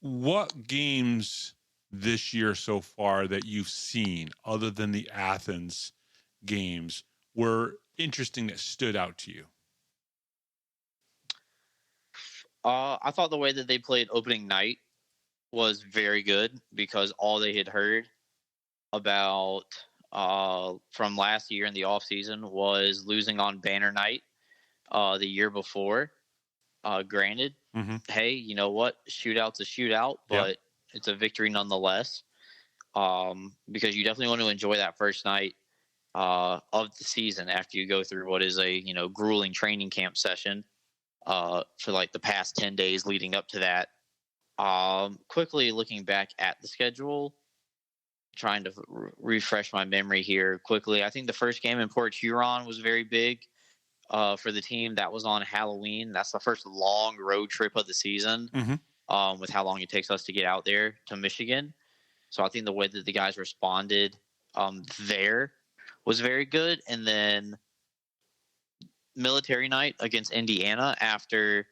[SPEAKER 2] What games this year so far that you've seen, other than the Athens games, were interesting that stood out to you?
[SPEAKER 6] I thought the way that they played opening night was very good, because all they had heard about from last year in the offseason was losing on banner night the year before. Granted, hey, you know what? Shootout's a shootout, but it's a victory nonetheless, because you definitely want to enjoy that first night of the season after you go through what is a grueling training camp session for like the past 10 days leading up to that. Quickly looking back at the schedule, trying to refresh my memory here quickly. I think the first game in Port Huron was very big. for the team. That was on Halloween. That's the first long road trip of the season, with how long it takes us to get out there to Michigan. So I think the way that the guys responded there was very good. And then military night against Indiana, after,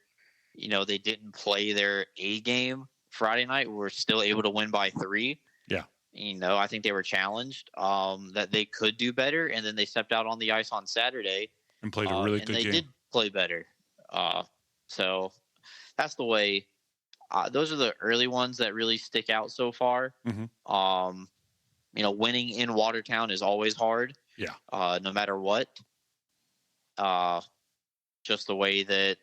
[SPEAKER 6] they didn't play their A game Friday night, we're still able to win by 3.
[SPEAKER 2] Yeah.
[SPEAKER 6] I think they were challenged that they could do better. And then they stepped out on the ice on Saturday
[SPEAKER 2] and played a really good game.
[SPEAKER 6] And they did play better. So that's the way. Those are the early ones that really stick out so far. Winning in Watertown is always hard.
[SPEAKER 2] Yeah.
[SPEAKER 6] No matter what. Just the way that,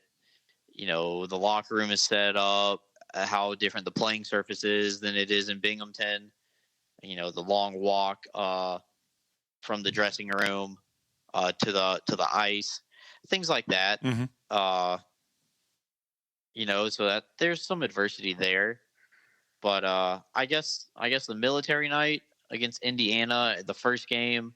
[SPEAKER 6] the locker room is set up, how different the playing surface is than it is in Binghamton. The long walk from the dressing room to the ice, things like that. So that there's some adversity there, but I guess the military night against Indiana, the first game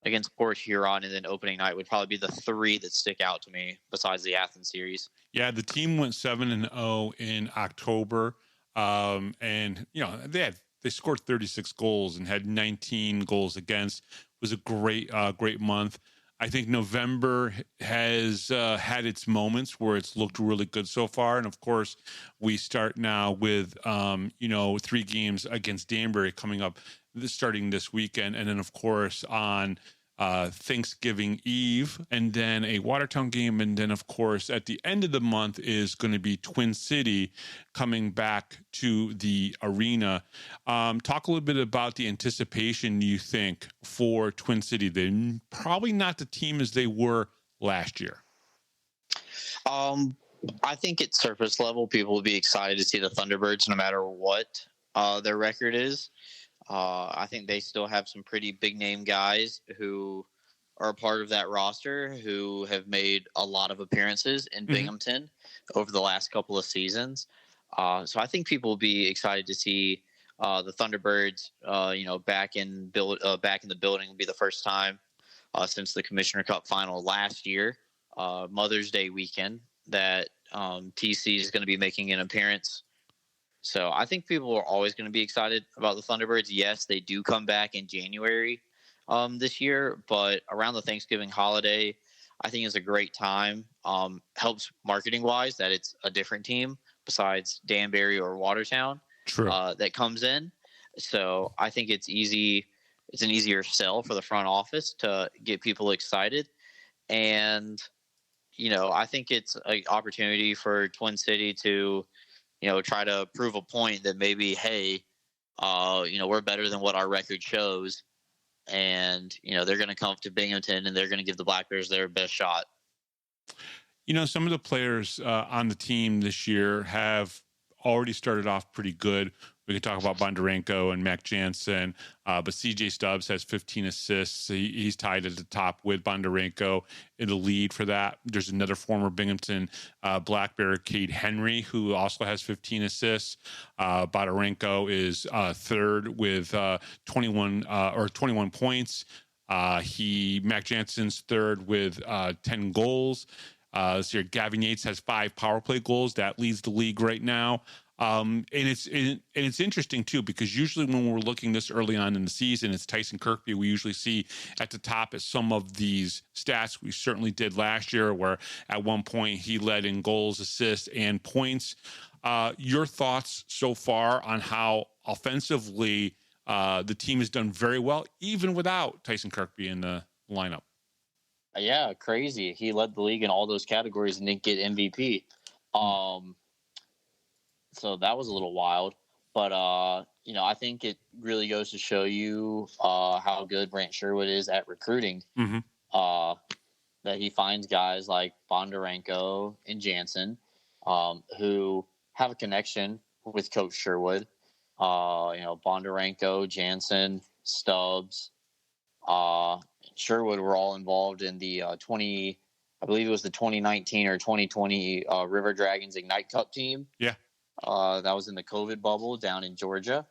[SPEAKER 6] against Port Huron, and then opening night would probably be the 3 that stick out to me besides the Athens series. Yeah,
[SPEAKER 2] the team went 7-0 in October, and they scored 36 goals and had 19 goals against. It was a great month. I think November has had its moments where it's looked really good so far. And, of course, we start now with, 3 games against Danbury coming up starting this weekend. And then, of course, on Thanksgiving Eve, and then a Watertown game. And then, of course, at the end of the month is going to be Twin City coming back to the arena. Talk a little bit about the anticipation you think for Twin City. They're probably not the team as they were last year.
[SPEAKER 6] I think at surface level, people will be excited to see the Thunderbirds no matter what their record is. I think they still have some pretty big name guys who are a part of that roster who have made a lot of appearances in Binghamton over the last couple of seasons. So I think people will be excited to see the Thunderbirds, back in the building. Will be the first time since the Commissioner Cup final last year, Mother's Day weekend, that TC is going to be making an appearance. So I think people are always going to be excited about the Thunderbirds. Yes, they do come back in January this year, but around the Thanksgiving holiday, I think is a great time. Helps marketing-wise that it's a different team besides Danbury or Watertown that comes in. So I think it's easy. It's an easier sell for the front office to get people excited. And, I think it's an opportunity for Twin City to try to prove a point that maybe, hey, we're better than what our record shows. And, they're going to come to Binghamton and they're going to give the Black Bears their best shot.
[SPEAKER 2] Some of the players on the team this year have already started off pretty good. We can talk about Bondarenko and Mac Jansen, but CJ Stubbs has 15 assists. He's tied at the top with Bondarenko in the lead for that. There's another former Binghamton Black Bear, Cade Henry, who also has 15 assists. Bondarenko is third with 21 points. Mac Jansen's third with 10 goals. Gavin Yates has 5 power play goals. That leads the league right now. And it's interesting too, because usually when we're looking this early on in the season, it's Tyson Kirkby we usually see at the top at some of these stats. We certainly did last year, where at one point he led in goals, assists, and points. Your thoughts so far on how offensively the team has done very well, even without Tyson Kirkby in the lineup?
[SPEAKER 6] Yeah, crazy. He led the league in all those categories and didn't get MVP. So that was a little wild. But, I think it really goes to show you how good Brant Sherwood is at recruiting. That he finds guys like Bondarenko and Jansen who have a connection with Coach Sherwood. Bondarenko, Jansen, Stubbs, Sherwood were all involved in the I believe it was the 2019 or 2020 River Dragons Ignite Cup team.
[SPEAKER 2] Yeah.
[SPEAKER 6] That was in the COVID bubble down in Georgia.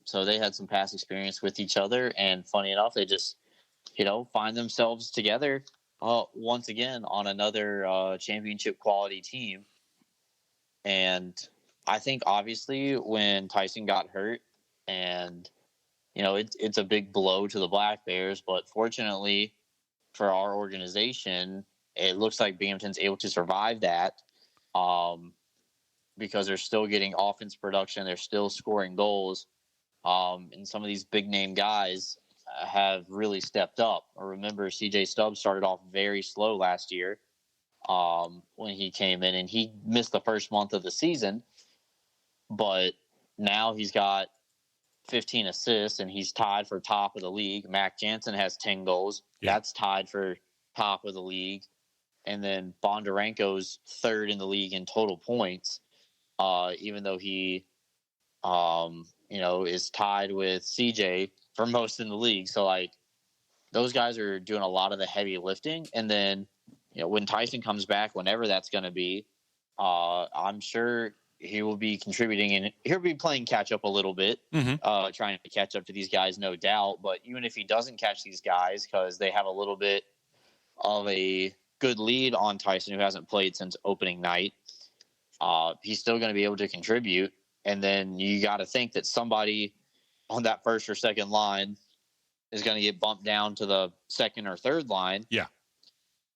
[SPEAKER 6] So they had some past experience with each other, and funny enough, they just, find themselves together once again on another championship quality team. And I think obviously when Tyson got hurt, and it's a big blow to the Black Bears, but fortunately for our organization, it looks like Binghamton's able to survive that, because they're still getting offense production, they're still scoring goals, and some of these big name guys have really stepped up. I remember CJ Stubbs started off very slow last year when he came in, and he missed the first month of the season, but now he's got 15 assists and he's tied for top of the league. Mac Jansen has 10 goals. Yeah. That's tied for top of the league. And then Bondarenko's third in the league in total points, even though he, is tied with CJ for most in the league. So, those guys are doing a lot of the heavy lifting. And then, when Tyson comes back, whenever that's going to be, I'm sure he will be contributing, and he'll be playing catch up a little bit, trying to catch up to these guys, no doubt. But even if he doesn't catch these guys because they have a little bit of a good lead on Tyson, who hasn't played since opening night, he's still going to be able to contribute. And then you got to think that somebody on that first or second line is going to get bumped down to the second or third line.
[SPEAKER 2] Yeah.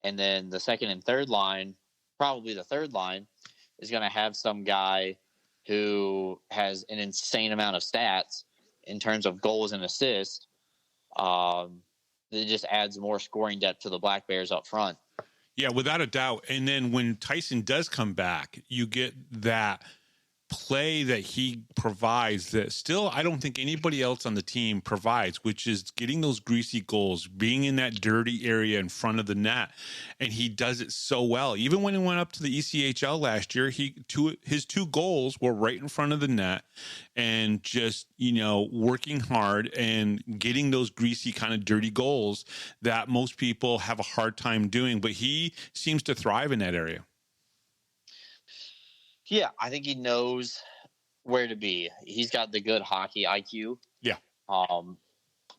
[SPEAKER 6] And then the second and third line, probably the third line, is going to have some guy who has an insane amount of stats in terms of goals and assists. It just adds more scoring depth to the Black Bears up front.
[SPEAKER 2] Yeah, without a doubt. And then when Tyson does come back, you get that play that he provides that still I don't think anybody else on the team provides, which is getting those greasy goals, being in that dirty area in front of the net. And he does it so well. Even when he went up to the ECHL last year, his two goals were right in front of the net, and just, working hard and getting those greasy kind of dirty goals that most people have a hard time doing. But he seems to thrive in that area.
[SPEAKER 6] Yeah, I think he knows where to be. He's got the good hockey IQ.
[SPEAKER 2] Yeah.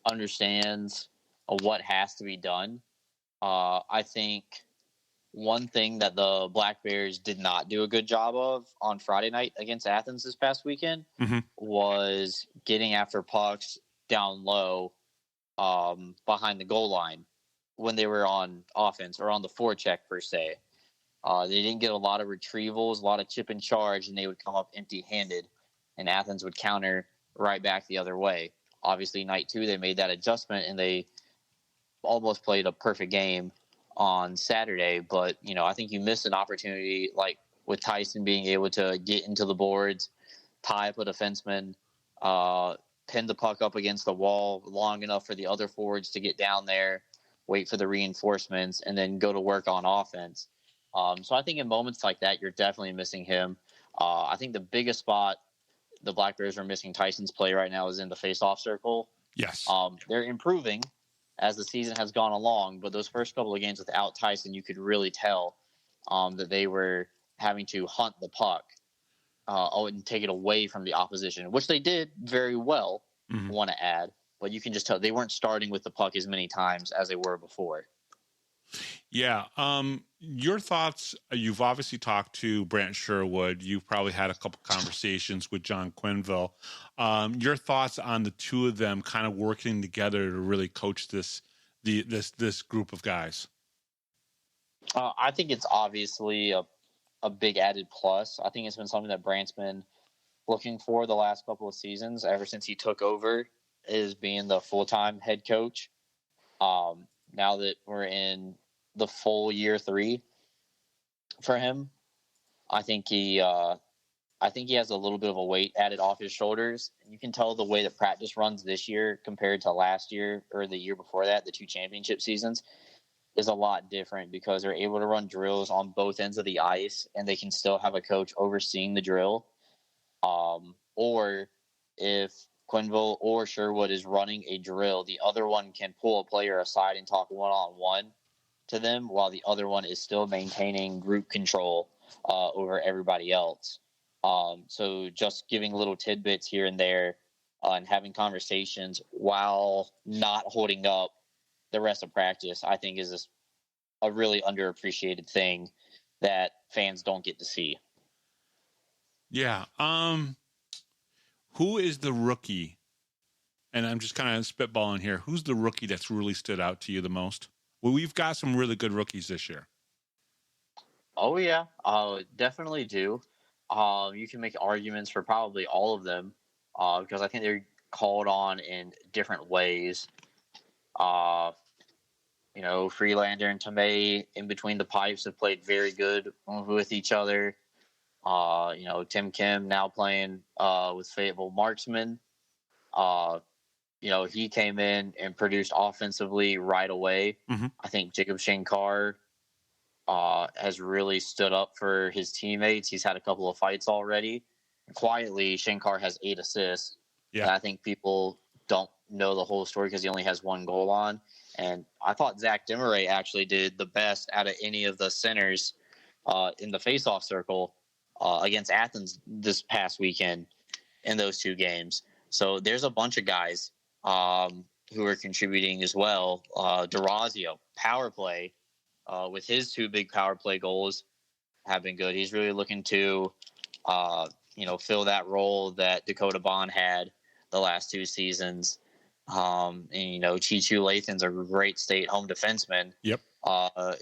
[SPEAKER 6] Understands what has to be done. I think one thing that the Black Bears did not do a good job of on Friday night against Athens this past weekend was getting after pucks down low behind the goal line when they were on offense or on the forecheck per se. They didn't get a lot of retrievals, a lot of chip and charge, and they would come up empty-handed, and Athens would counter right back the other way. Obviously, night 2, they made that adjustment, and they almost played a perfect game on Saturday. But, I think you missed an opportunity, like with Tyson being able to get into the boards, tie up a defenseman, pin the puck up against the wall long enough for the other forwards to get down there, wait for the reinforcements, and then go to work on offense. So I think in moments like that, you're definitely missing him. I think the biggest spot the Black Bears are missing Tyson's play right now is in the face-off circle.
[SPEAKER 2] Yes.
[SPEAKER 6] They're improving as the season has gone along, but those first couple of games without Tyson, you could really tell that they were having to hunt the puck and take it away from the opposition, which they did very well, want to add. But you can just tell they weren't starting with the puck as many times as they were before.
[SPEAKER 2] Yeah. Your thoughts, you've obviously talked to Brant Sherwood. You've probably had a couple conversations with John Quinville. Your thoughts on the two of them kind of working together to really coach this group of guys?
[SPEAKER 6] I think it's obviously a big added plus. I think it's been something that Brant's been looking for the last couple of seasons ever since he took over as being the full-time head coach. Now that we're in the full year 3 for him, I think he has a little bit of a weight added off his shoulders. You can tell the way that practice runs this year compared to last year or the year before that, the 2 championship seasons, is a lot different because they're able to run drills on both ends of the ice, and they can still have a coach overseeing the drill. Or if Quinville or Sherwood is running a drill, the other one can pull a player aside and talk one-on-one to them while the other one is still maintaining group control over everybody else. So just giving little tidbits here and there and having conversations while not holding up the rest of practice, I think is a really underappreciated thing that fans don't get to see.
[SPEAKER 2] Yeah. Who is the rookie? And I'm just kind of spitballing here. Who's the rookie that's really stood out to you the most? Well, we've got some really good rookies this year.
[SPEAKER 6] Oh yeah, definitely do. You can make arguments for probably all of them because I think they're called on in different ways. Freelander and Tomei in between the pipes have played very good with each other. Tim Kim now playing with Fayetteville Marksman. He came in and produced offensively right away.
[SPEAKER 2] Mm-hmm.
[SPEAKER 6] I think Jacob Shankar has really stood up for his teammates. He's had a couple of fights already. Quietly, Shankar has 8 assists.
[SPEAKER 2] Yeah.
[SPEAKER 6] And I think people don't know the whole story because he only has 1 goal on. And I thought Zach Demeray actually did the best out of any of the centers in the face-off circle against Athens this past weekend in those 2 games. So there's a bunch of guys who are contributing as well. Durazio, power play, with his 2 big power play goals have been good. He's really looking to, fill that role that Dakota Bond had the last 2 seasons. Chichu Lathan's a great stay-at-home defenseman.
[SPEAKER 2] Yep.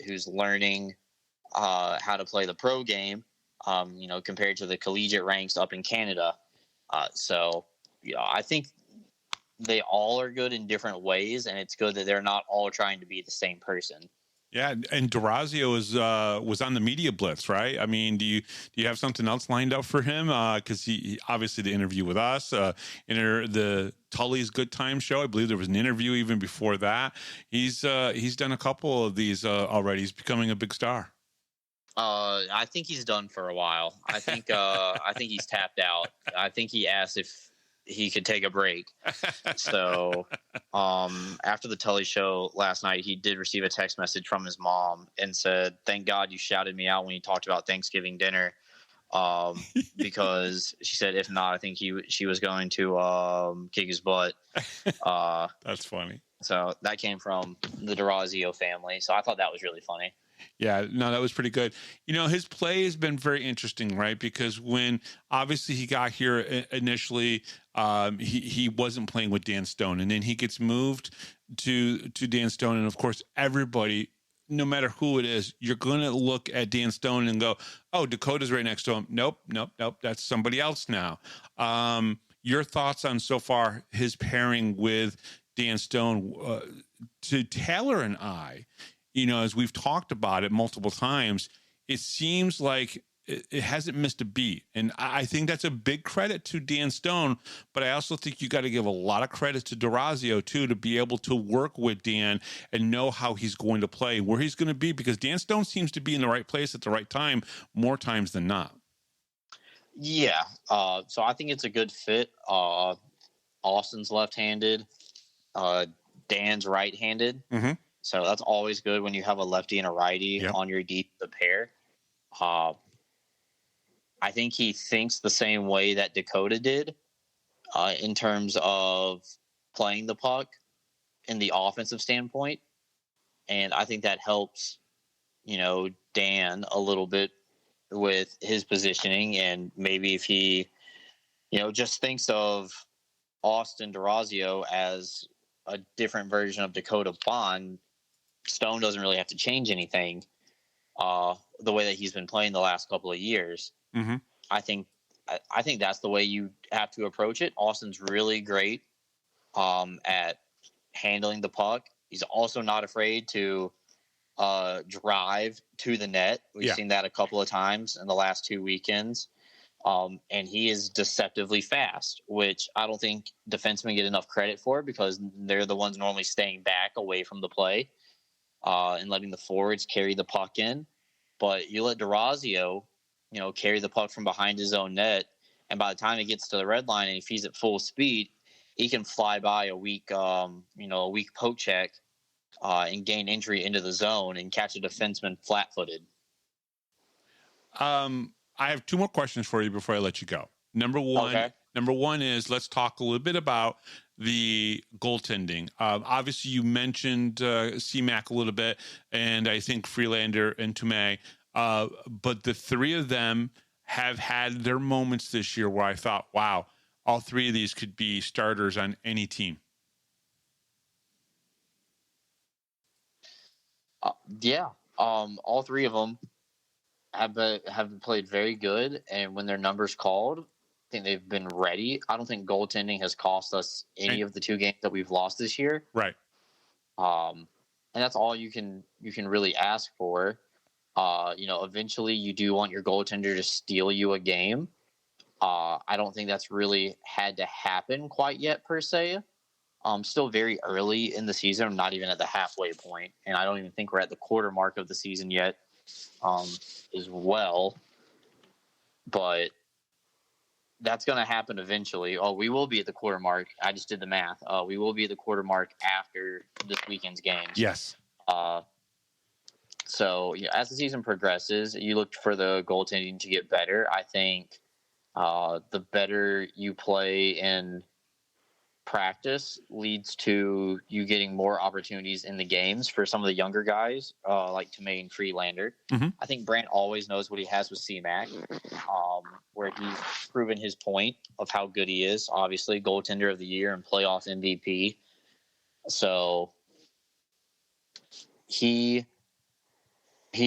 [SPEAKER 6] Who's learning how to play the pro game, compared to the collegiate ranks up in Canada. I think they all are good in different ways, and it's good that they're not all trying to be the same person.
[SPEAKER 2] Yeah, and Durazio was on the media blitz, right? I mean, do you have something else lined up for him? Because he obviously the interview with us, the Tully's Good Time show. I believe there was an interview even before that. He's done a couple of these already. He's becoming a big star.
[SPEAKER 6] I think he's done for a while. I think he's tapped out. I think he asked if he could take a break. So after the Tully show last night, he did receive a text message from his mom and said, "Thank God you shouted me out when you talked about Thanksgiving dinner." Because she said, if not, I think she was going to kick his butt.
[SPEAKER 2] That's funny.
[SPEAKER 6] So that came from the Durazio family. So I thought that was really funny.
[SPEAKER 2] Yeah, no, that was pretty good. His play has been very interesting, right? Because when obviously he got here initially, he wasn't playing with Dan Stone, and then he gets moved to Dan Stone, and of course everybody, no matter who it is, you're going to look at Dan Stone and go, "Oh, Dakota's right next to him." Nope, that's somebody else now. Your thoughts on so far his pairing with Dan Stone? To Taylor and I, as we've talked about it multiple times, it seems like it hasn't missed a beat. And I think that's a big credit to Dan Stone, but I also think you got to give a lot of credit to Durazio too, to be able to work with Dan and know how he's going to play, where he's going to be, because Dan Stone seems to be in the right place at the right time more times than not.
[SPEAKER 6] Yeah. So I think it's a good fit. Austin's left-handed. Dan's right-handed.
[SPEAKER 2] Mm-hmm.
[SPEAKER 6] So that's always good when you have a lefty and a righty on your deep pair. I think he thinks the same way that Dakota did in terms of playing the puck in the offensive standpoint. And I think that helps, Dan a little bit with his positioning. And maybe if he, just thinks of Austin Durazio as a different version of Dakota Bond, Stone doesn't really have to change anything the way that he's been playing the last couple of years.
[SPEAKER 2] Mm-hmm.
[SPEAKER 6] I think that's the way you have to approach it. Austin's really great at handling the puck. He's also not afraid to drive to the net. We've seen that a couple of times in the last 2 weekends. And he is deceptively fast, which I don't think defensemen get enough credit for because they're the ones normally staying back away from the play and letting the forwards carry the puck in. But you let Durazio, carry the puck from behind his own net, and by the time he gets to the red line and if he's at full speed, he can fly by a weak poke check and gain entry into the zone and catch a defenseman flat-footed.
[SPEAKER 2] I have 2 more questions for you before I let you go. Number one is, let's talk a little bit about the goaltending. Obviously, you mentioned C-Mac a little bit, and I think Freelander and Tomei. But the three of them have had their moments this year where I thought, wow, all three of these could be starters on any team.
[SPEAKER 6] All three of them have played very good, and when their numbers called, I think they've been ready. I don't think goaltending has cost us any of the two games that we've lost this year.
[SPEAKER 2] Right.
[SPEAKER 6] And that's all you can really ask for. Eventually you do want your goaltender to steal you a game. I don't think that's really had to happen quite yet per se. Still very early in the season. I'm not even at the halfway point, and I don't even think we're at the quarter mark of the season yet as well. But that's going to happen eventually. Oh, we will be at the quarter mark. I just did the math. We will be at the quarter mark after this weekend's games.
[SPEAKER 2] Yes.
[SPEAKER 6] So as the season progresses, you look for the goaltending to get better. I think the better you play in practice leads to you getting more opportunities in the games for some of the younger guys, like Tomei and Freelander.
[SPEAKER 2] Mm-hmm.
[SPEAKER 6] I think Brant always knows what he has with C-Mac, where he's proven his point of how good he is. Obviously, goaltender of the year and playoff MVP. So he's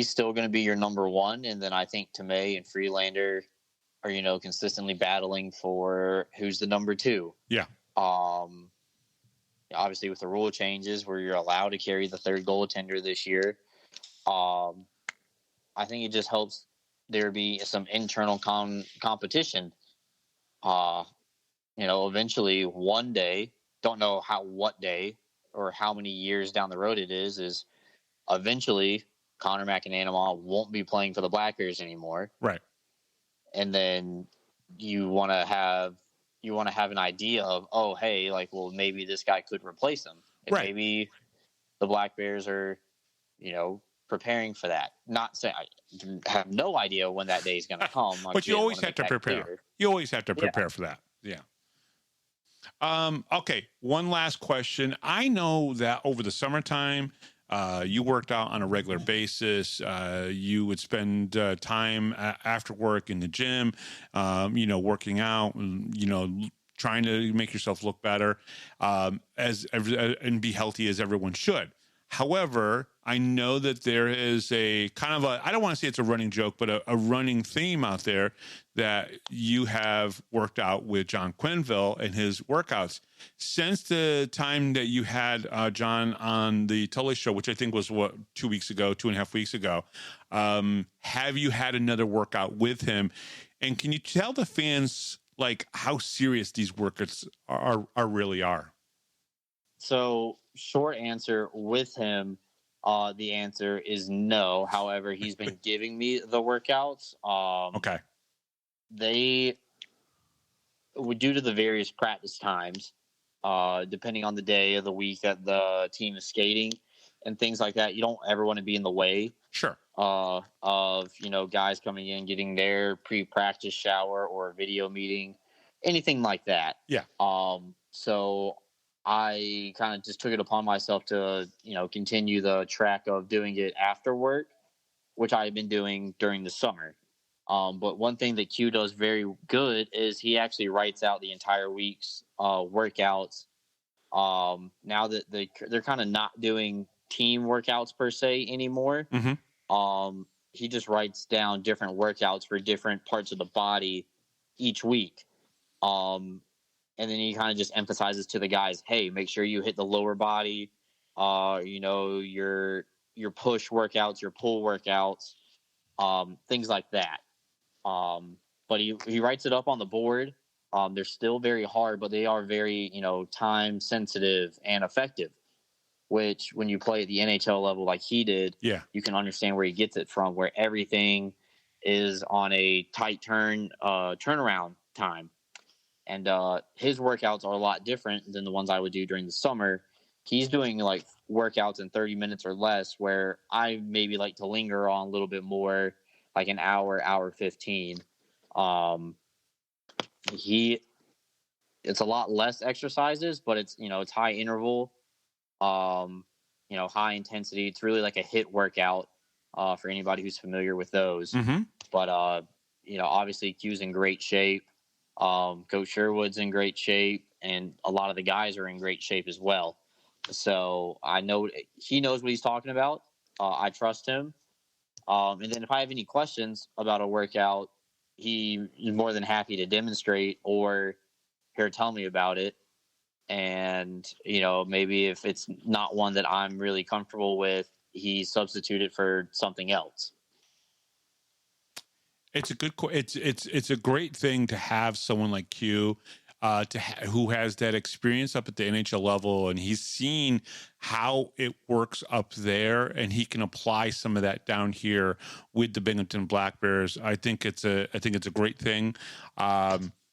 [SPEAKER 6] still going to be your number one. And then I think Tomei and Freelander are, consistently battling for who's the number two.
[SPEAKER 2] Yeah.
[SPEAKER 6] Obviously with the rule changes where you're allowed to carry the third goaltender this year, I think it just helps there be some internal competition. Eventually one day, don't know what day or how many years down the road it is eventually Connor McAnanama won't be playing for the Black Bears anymore.
[SPEAKER 2] Right.
[SPEAKER 6] And then you want to have an idea of, oh, hey, maybe this guy could replace him. And
[SPEAKER 2] right.
[SPEAKER 6] Maybe the Black Bears are, preparing for that. Not saying I have no idea when that day is going to come.
[SPEAKER 2] But you always have to prepare.
[SPEAKER 6] Clear.
[SPEAKER 2] You always have to prepare for that. Yeah. Okay. One last question. I know that over the summertime, you worked out on a regular basis. You would spend time after work in the gym, working out, trying to make yourself look better, and be healthy as everyone should. However, I know that there is a kind of I don't want to say it's a running joke, but a running theme out there that you have worked out with John Quenneville and his workouts. Since the time that you had John on the Tully Show, which I think was 2.5 weeks ago, have you had another workout with him? And can you tell the fans how serious these workouts are really are?
[SPEAKER 6] So short answer with him, the answer is no. However, he's been giving me the workouts.
[SPEAKER 2] Okay.
[SPEAKER 6] They would, due to the various practice times, depending on the day of the week that the team is skating and things like that, you don't ever want to be in the way.
[SPEAKER 2] Sure.
[SPEAKER 6] Of, guys coming in, getting their pre-practice shower or video meeting, anything like that.
[SPEAKER 2] Yeah.
[SPEAKER 6] So I kind of just took it upon myself to, continue the track of doing it after work, which I had been doing during the summer. But one thing that Q does very good is he actually writes out the entire week's workouts. Now that they're kind of not doing team workouts per se anymore.
[SPEAKER 2] Mm-hmm.
[SPEAKER 6] He just writes down different workouts for different parts of the body each week. And then he kind of just emphasizes to the guys, hey, make sure you hit the lower body, your push workouts, your pull workouts, things like that. But he writes it up on the board. They're still very hard, but they are very, time sensitive and effective, which when you play at the NHL level like he did,
[SPEAKER 2] yeah,
[SPEAKER 6] you can understand where he gets it from, where everything is on a tight turnaround time. And his workouts are a lot different than the ones I would do during the summer. He's doing workouts in 30 minutes or less, where I maybe like to linger on a little bit more, like an hour 15. it's a lot less exercises, but it's, it's high interval, high intensity. It's really like a HIIT workout for anybody who's familiar with those.
[SPEAKER 2] Mm-hmm.
[SPEAKER 6] But, obviously Q's in great shape. Coach Sherwood's in great shape, and a lot of the guys are in great shape as well. So I know he knows what he's talking about. I trust him. And then if I have any questions about a workout, he is more than happy to demonstrate or tell me about it. And, maybe if it's not one that I'm really comfortable with, he substituted for something else.
[SPEAKER 2] It's a good. It's a great thing to have someone like Q, who has that experience up at the NHL level, and he's seen how it works up there, and he can apply some of that down here with the Binghamton Black Bears. I think it's a great thing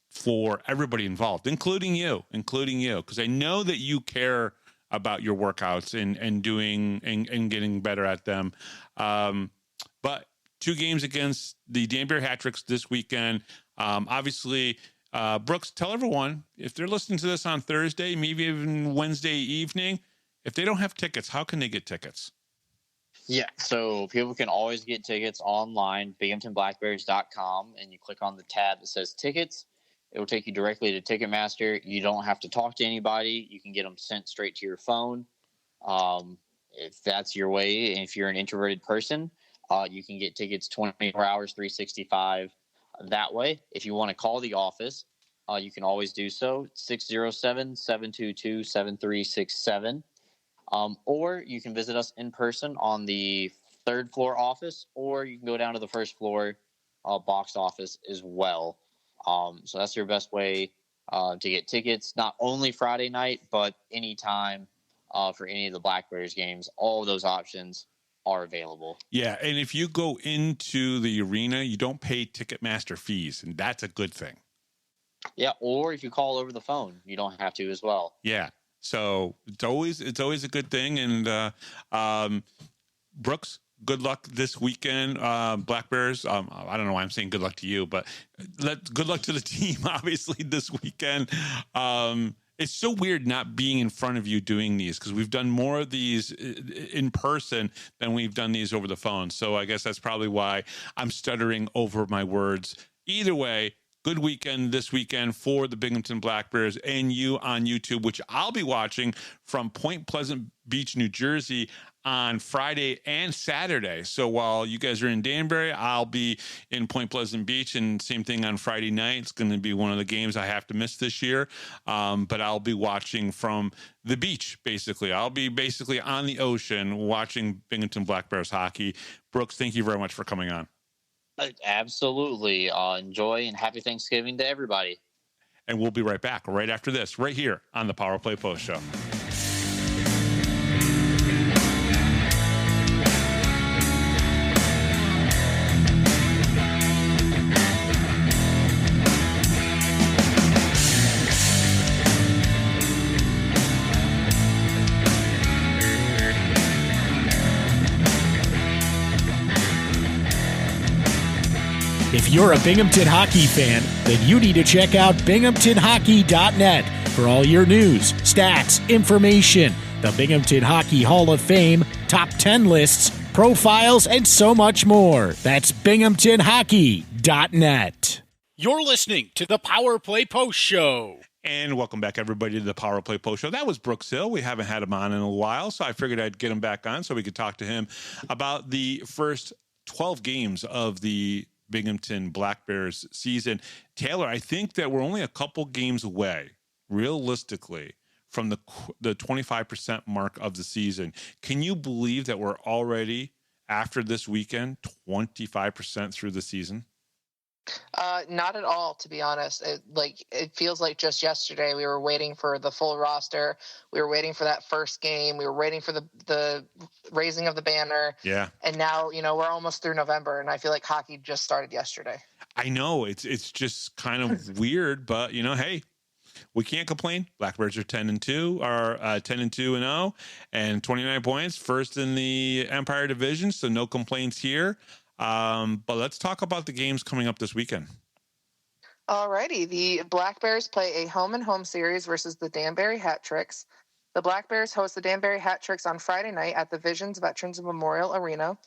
[SPEAKER 2] for everybody involved, including you, because I know that you care about your workouts and doing and getting better at them. But 2 games against the Danbury Hat this weekend. Obviously, Brooks, tell everyone, if they're listening to this on Thursday, maybe even Wednesday evening, if they don't have tickets, how can they get tickets?
[SPEAKER 6] Yeah, so people can always get tickets online, binghamtonblackbears.com, and you click on the tab that says tickets. It will take you directly to Ticketmaster. You don't have to talk to anybody. You can get them sent straight to your phone. If that's your way, and if you're an introverted person, you can get tickets 24 hours, 365 that way. If you want to call the office, you can always do so, 607-722-7367. Or you can visit us in person on the 3rd floor office, or you can go down to the 1st floor box office as well. So that's your best way to get tickets, not only Friday night, but anytime for any of the Black Bears games. All of those options are available.
[SPEAKER 2] Yeah, and if you go into the arena, you don't pay Ticketmaster fees, and that's a good thing.
[SPEAKER 6] Yeah, or if you call over the phone, you don't have to as well.
[SPEAKER 2] Yeah, so it's always a good thing. And Brooks, good luck this weekend, Black Bears. I don't know why I'm saying good luck to you, but good luck to the team, obviously, this weekend. It's so weird not being in front of you doing these, because we've done more of these in person than we've done these over the phone. So I guess that's probably why I'm stuttering over my words. Either way, good weekend this weekend for the Binghamton Black Bears and you on YouTube, which I'll be watching from Point Pleasant Beach, New Jersey on Friday and Saturday. So while you guys are in Danbury, I'll be in Point Pleasant Beach, and same thing on Friday night. It's going to be one of the games I have to miss this year. But I'll be watching from the beach, basically. I'll be basically on the ocean watching Binghamton Black Bears hockey. Brooks, thank you very much for coming on.
[SPEAKER 6] Absolutely. Enjoy and happy Thanksgiving to everybody.
[SPEAKER 2] And we'll be right back right after this, right here on the Power Play Post Show.
[SPEAKER 1] If you're a Binghamton hockey fan, then you need to check out binghamtonhockey.net for all your news, stats, information, the Binghamton Hockey Hall of Fame, top 10 lists, profiles, and so much more. That's binghamtonhockey.net. You're listening to the Power Play Post Show.
[SPEAKER 2] And welcome back, everybody, to the Power Play Post Show. That was Brooks Hill. We haven't had him on in a while, so I figured I'd get him back on so we could talk to him about the first 12 games of the Binghamton Black Bears season. Taylor, I think that we're only a couple games away, realistically, from the 25% mark of the season. Can you believe that we're already, after this weekend, 25% through the season?
[SPEAKER 3] Not at all, to be honest. It feels like just yesterday we were waiting for the full roster. We were waiting for that first game. We were waiting for the raising of the banner.
[SPEAKER 2] Yeah.
[SPEAKER 3] And now, we're almost through November, and I feel like hockey just started yesterday.
[SPEAKER 2] I know it's just kind of weird, but hey, we can't complain. Black Bears are 10-2, are 10-2-0, and 29 points, first in the Empire Division. So no complaints here. But let's talk about the games coming up this weekend.
[SPEAKER 3] Alrighty, the Black Bears play a home-and-home series versus the Danbury Hat Tricks. The Black Bears host the Danbury Hat Tricks on Friday night at the Visions Veterans Memorial Arena.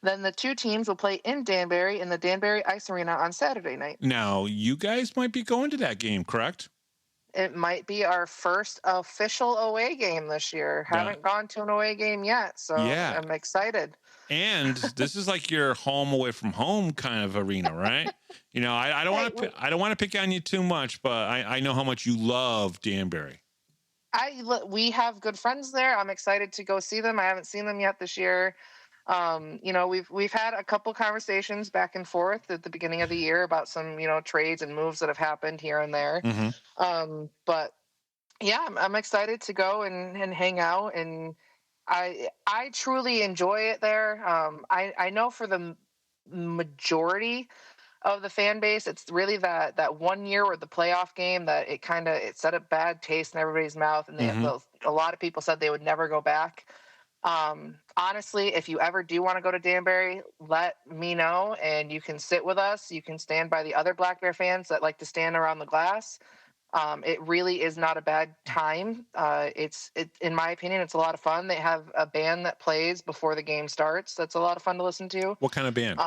[SPEAKER 3] Then the two teams will play in Danbury in the Danbury Ice Arena on Saturday night.
[SPEAKER 2] Now, you guys might be going to that game, correct?
[SPEAKER 3] It might be our first official away game this year. Haven't gone to an away game yet, so
[SPEAKER 2] Yeah.
[SPEAKER 3] I'm excited.
[SPEAKER 2] And this is like your home away from home kind of arena, right? You know, I don't want to pick on you too much, but I know how much you love Danbury.
[SPEAKER 3] We have good friends there. I'm excited to go see them. I haven't seen them yet this year. You know, we've had a couple conversations back and forth at the beginning of the year about some, you know, trades and moves that have happened here and there.
[SPEAKER 2] Mm-hmm.
[SPEAKER 3] But yeah, I'm excited to go and hang out, and I truly enjoy it there. I know for the majority of the fan base, it's really that 1 year where the playoff game that it set a bad taste in everybody's mouth, and a lot of people said they would never go back. Honestly, if you ever do want to go to Danbury, let me know, and you can sit with us. You can stand by the other Black Bear fans that like to stand around the glass. It really is not a bad time. In my opinion, it's a lot of fun. They have a band that plays before the game starts. That's a lot of fun to listen to.
[SPEAKER 2] What kind of band?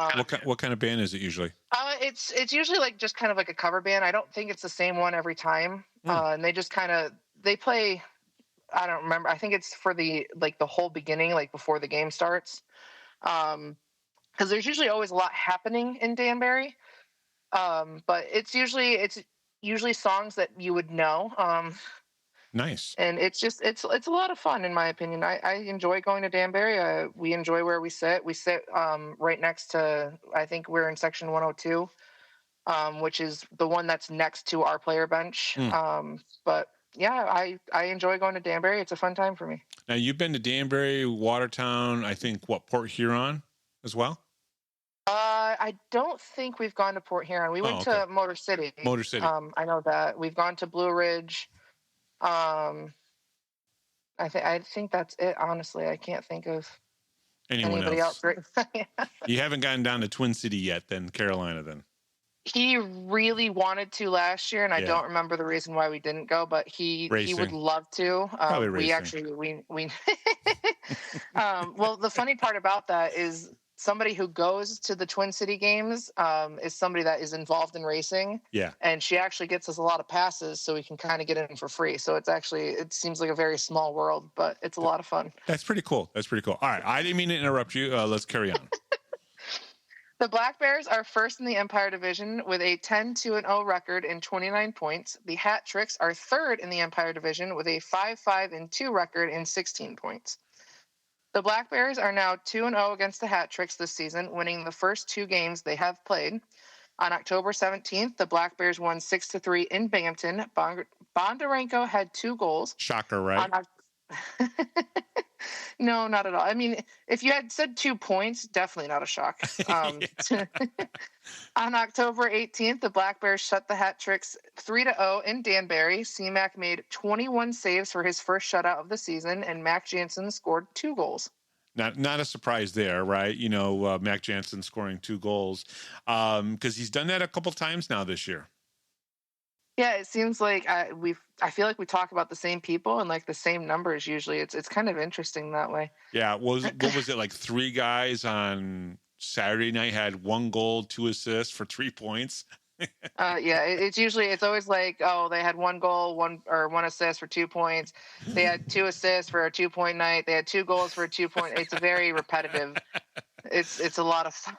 [SPEAKER 2] What kind of band is it usually?
[SPEAKER 3] It's usually like just kind of like a cover band. I don't think it's the same one every time. And they just they play. I don't remember. I think it's for the whole beginning, like before the game starts. Because there's usually always a lot happening in Danbury. But it's usually songs that you would know.
[SPEAKER 2] Nice.
[SPEAKER 3] And it's a lot of fun, in my opinion. I enjoy going to Danbury. We enjoy where we sit. We sit right next to, I think we're in section 102, which is the one that's next to our player bench. But yeah, I enjoy going to Danbury. It's a fun time for me.
[SPEAKER 2] Now, you've been to Danbury, Watertown, I think, Port Huron as well?
[SPEAKER 3] I don't think we've gone to Port Huron. We went to Motor City.
[SPEAKER 2] Motor City.
[SPEAKER 3] I know that. We've gone to Blue Ridge. I think that's it, honestly. I can't think of anybody else.
[SPEAKER 2] You haven't gotten down to Twin City yet, then, Carolina, then?
[SPEAKER 3] He really wanted to last year, and I don't remember the reason why we didn't go, but he would love to.
[SPEAKER 2] Probably
[SPEAKER 3] we well, the funny part about that is somebody who goes to the Twin City games is somebody that is involved in racing.
[SPEAKER 2] Yeah.
[SPEAKER 3] And she actually gets us a lot of passes so we can kind of get in for free. So it seems like a very small world, but it's a lot of fun.
[SPEAKER 2] That's pretty cool. All right. I didn't mean to interrupt you. Let's carry on.
[SPEAKER 3] The Black Bears are first in the Empire Division with a 10-2-0 record and 29 points. The Hat Tricks are third in the Empire Division with a 5-5-2 record and 16 points. The Black Bears are now 2-0 against the Hat Tricks this season, winning the first two games they have played. On October 17th, the Black Bears won 6-3 in Binghamton. Bondarenko had 2 goals.
[SPEAKER 2] Shocker, right?
[SPEAKER 3] No, not at all. I mean, if you had said 2 points, definitely not a shock. On October 18th, the Black Bears shut the Hat Tricks 3-0 in Danbury. C-Mac made 21 saves for his first shutout of the season, and Mac Jansen scored 2 goals.
[SPEAKER 2] Not a surprise there, right? You know, Mac Jansen scoring 2 goals because he's done that a couple times now this year.
[SPEAKER 3] Yeah, it seems like I feel like we talk about the same people and like the same numbers usually. It's kind of interesting that way.
[SPEAKER 2] Yeah, what was it, like 3 guys on Saturday night had 1 goal, 2 assists for 3 points?
[SPEAKER 3] Yeah, it's always like, oh, they had 1 goal, 1 assist for 2 points. They had 2 assists for a 2-point night. They had 2 goals for a 2-point. It's very repetitive. It's a lot of fun.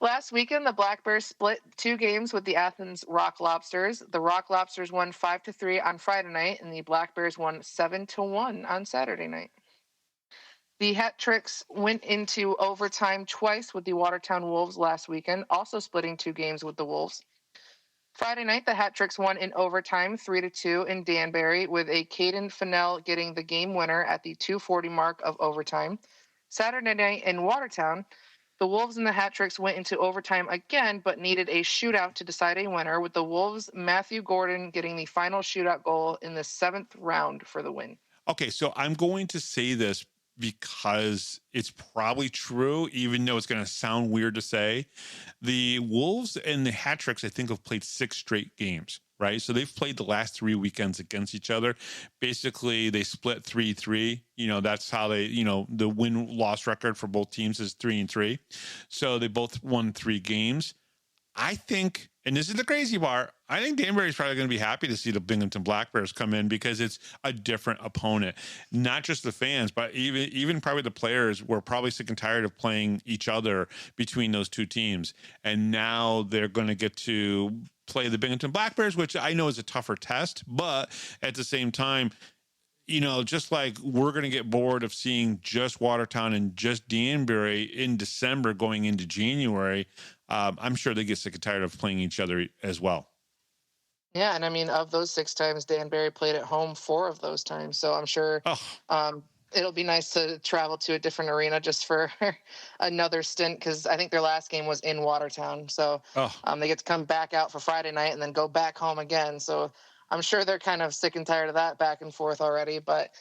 [SPEAKER 3] Last weekend, the Black Bears split 2 games with the Athens Rock Lobsters. The Rock Lobsters won 5-3 on Friday night, and the Black Bears won 7-1 on Saturday night. The Hat Tricks went into overtime twice with the Watertown Wolves last weekend, also splitting 2 games with the Wolves. Friday night, the Hat Tricks won in overtime 3-2 in Danbury, with a Caden Fennell getting the game winner at the 2:40 mark of overtime. Saturday night in Watertown, the Wolves and the Hat Tricks went into overtime again, but needed a shootout to decide a winner, with the Wolves' Matthew Gordon getting the final shootout goal in the 7th round for the win.
[SPEAKER 2] Okay, so I'm going to say this because it's probably true, even though it's going to sound weird to say. The Wolves and the Hat Tricks, I think, have played 6 straight games, right? So they've played the last 3 weekends against each other. Basically, they split 3-3. That's how they, the win-loss record for both teams is 3-3. So they both won 3 games. I think, and this is the crazy part, I think Danbury is probably going to be happy to see the Binghamton Black Bears come in because it's a different opponent. Not just the fans, but even probably the players were probably sick and tired of playing each other between those two teams. And now they're going to get to play the Binghamton Black Bears, which I know is a tougher test, but at the same time, just like we're going to get bored of seeing just Watertown and just Danbury in December going into January, I'm sure they get sick and tired of playing each other as well.
[SPEAKER 3] Yeah, and I mean, of those 6 times, Danbury played at home 4 of those times. So I'm sure it'll be nice to travel to a different arena just for another stint, because I think their last game was in Watertown. So they get to come back out for Friday night and then go back home again. So I'm sure they're kind of sick and tired of that back and forth already. But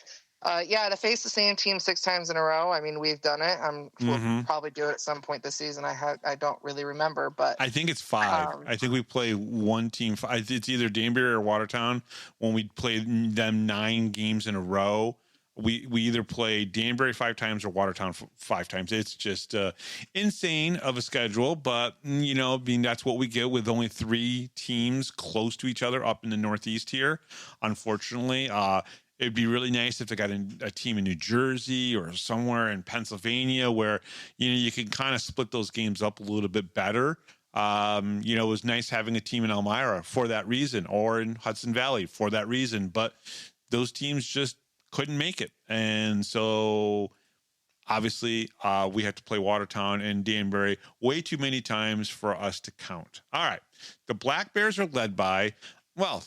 [SPEAKER 3] to face the same team 6 times in a row, I mean, we've done it. We'll probably do it at some point this season. I don't really remember, but
[SPEAKER 2] I think it's 5. I think we play one team. It's either Danbury or Watertown. When we play them 9 games in a row, we either play Danbury 5 times or Watertown 5 times. It's just insane of a schedule, but that's what we get with only 3 teams close to each other up in the Northeast here. Unfortunately, it'd be really nice if they got a team in New Jersey or somewhere in Pennsylvania where you can kind of split those games up a little bit better. It was nice having a team in Elmira for that reason, or in Hudson Valley for that reason, but those teams just couldn't make it. And so obviously we have to play Watertown and Danbury way too many times for us to count. All right. The Black Bears are led by,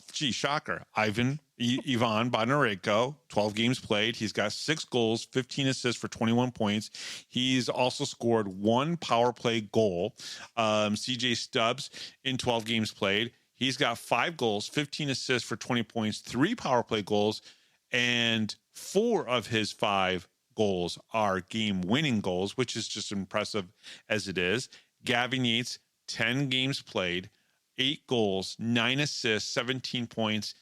[SPEAKER 2] shocker, Ivan Bondarenko, 12 games played. He's got 6 goals, 15 assists for 21 points. He's also scored 1 power play goal. CJ Stubbs in 12 games played. He's got 5 goals, 15 assists for 20 points, 3 power play goals, and 4 of his 5 goals are game-winning goals, which is just impressive as it is. Gavin Yates, 10 games played, 8 goals, 9 assists, 17 points,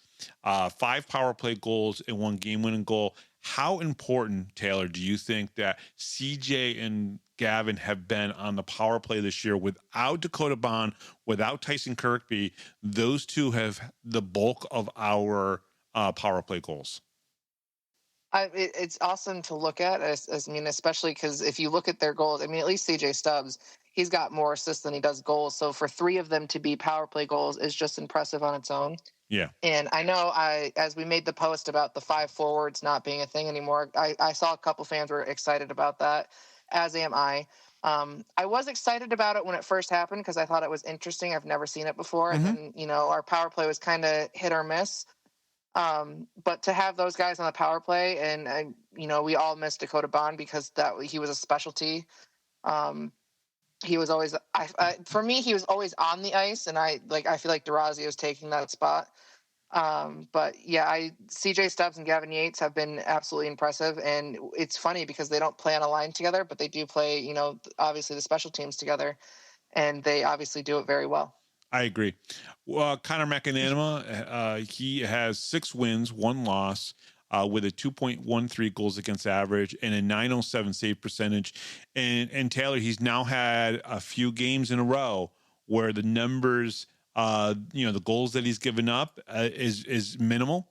[SPEAKER 2] 5 power play goals, and 1 game-winning goal. How important, Taylor, do you think that CJ and Gavin have been on the power play this year without Dakota Bond, without Tyson Kirkby? Those two have the bulk of our power play goals.
[SPEAKER 3] It's awesome to look at, especially because if you look at their goals, at least CJ Stubbs, he's got more assists than he does goals. So for 3 of them to be power play goals is just impressive on its own.
[SPEAKER 2] Yeah.
[SPEAKER 3] And I know as we made the post about the 5 forwards not being a thing anymore, I saw a couple fans were excited about that, as am I. I was excited about it when it first happened because I thought it was interesting. I've never seen it before. And then, our power play was kind of hit or miss. But to have those guys on the power play, and we all missed Dakota Bond because he was a specialty. He was always, for me, he was always on the ice, and I feel like DeRazio is taking that spot. But yeah, CJ Stubbs and Gavin Yates have been absolutely impressive, and it's funny because they don't play on a line together, but they do play, obviously the special teams together, and they obviously do it very well.
[SPEAKER 2] I agree. Well, Connor McAnanima, he has 6 wins, 1 loss, with a 2.13 goals against average and a 907 save percentage. And Taylor, he's now had a few games in a row where the numbers, the goals that he's given up is minimal,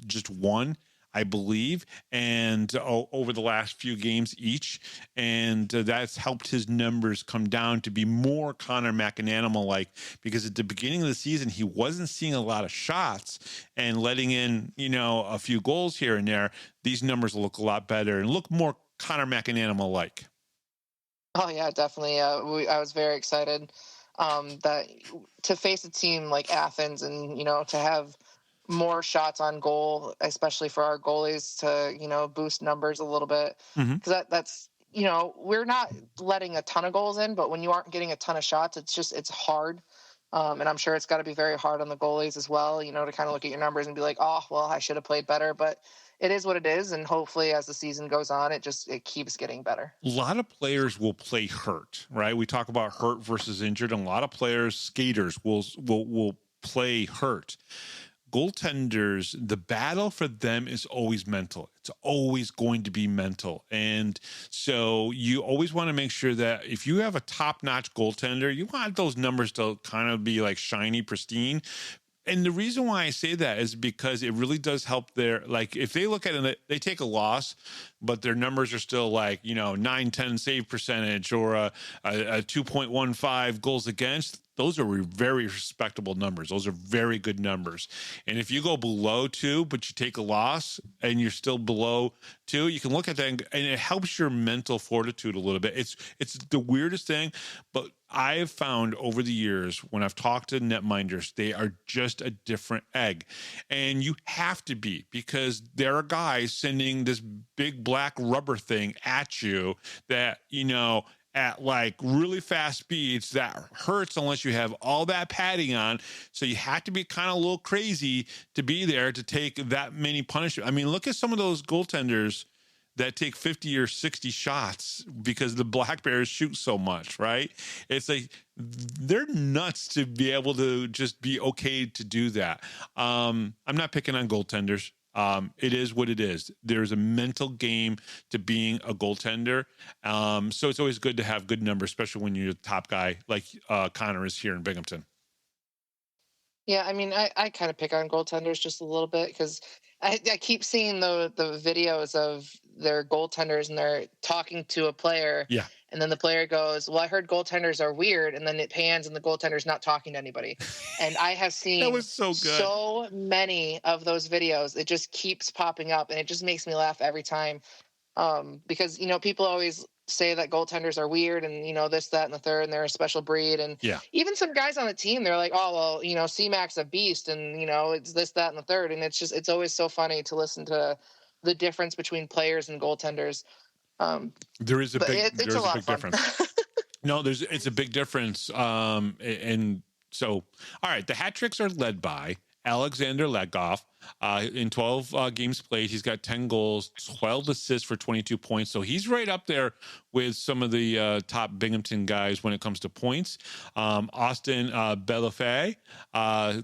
[SPEAKER 2] just 1. I believe, and over the last few games each, and that's helped his numbers come down to be more Connor McAnanima-like, because at the beginning of the season, he wasn't seeing a lot of shots and letting in, a few goals here and there. These numbers look a lot better and look more Connor McAnanima-like.
[SPEAKER 3] Oh, yeah, definitely. I was very excited that to face a team like Athens and, to have more shots on goal, especially for our goalies to, boost numbers a little bit. Because that's, we're not letting a ton of goals in, but when you aren't getting a ton of shots, it's hard. And I'm sure it's got to be very hard on the goalies as well, to kind of look at your numbers and be like, oh, well, I should have played better. But it is what it is. And hopefully as the season goes on, it keeps getting better.
[SPEAKER 2] A lot of players will play hurt, right? We talk about hurt versus injured, and a lot of players, skaters, will play hurt. Goaltenders, the battle for them is always mental. It's always going to be mental. And so you always want to make sure that if you have a top-notch goaltender, you want those numbers to kind of be like shiny, pristine. And the reason why I say that is because it really does help their, like, if they look at it, they take a loss, but their numbers are still like, 9-10 save percentage or a 2.15 goals against. Those are very respectable numbers. Those are very good numbers. And if you go below 2, but you take a loss and you're still below 2, you can look at that and it helps your mental fortitude a little bit. It's the weirdest thing, but I have found over the years when I've talked to netminders, they are just a different egg. And you have to be, because there are guys sending this big black rubber thing at you that, at like really fast speeds that hurts unless you have all that padding on. So you have to be kind of a little crazy to be there to take that many punishments. I mean, look at some of those goaltenders that take 50 or 60 shots because the Black Bears shoot so much, right? It's like they're nuts to be able to just be okay to do that. I'm not picking on goaltenders. It is what it is. There's a mental game to being a goaltender. So it's always good to have good numbers, especially when you're the top guy like Connor is here in Binghamton.
[SPEAKER 3] Yeah, I mean, I kind of pick on goaltenders just a little bit because I keep seeing the videos of their goaltenders and they're talking to a player.
[SPEAKER 2] Yeah.
[SPEAKER 3] And then the player goes, well, I heard goaltenders are weird. And then it pans and the goaltender's not talking to anybody. And I have seen
[SPEAKER 2] that was so good.
[SPEAKER 3] So many of those videos. It just keeps popping up and it just makes me laugh every time. Because, people always say that goaltenders are weird and, this, that, and the third, and they're a special breed. And even some guys on the team, they're like, oh, well, C-Mac's a beast and, it's this, that, and the third. And it's always so funny to listen to the difference between players and goaltenders.
[SPEAKER 2] There is a big difference. No, it's a big difference. And so, all right, the hat tricks are led by Alexander Legoff. In 12 games played, he's got 10 goals, 12 assists for 22 points. So he's right up there with some of the top Binghamton guys when it comes to points. Austin Bellefeuille,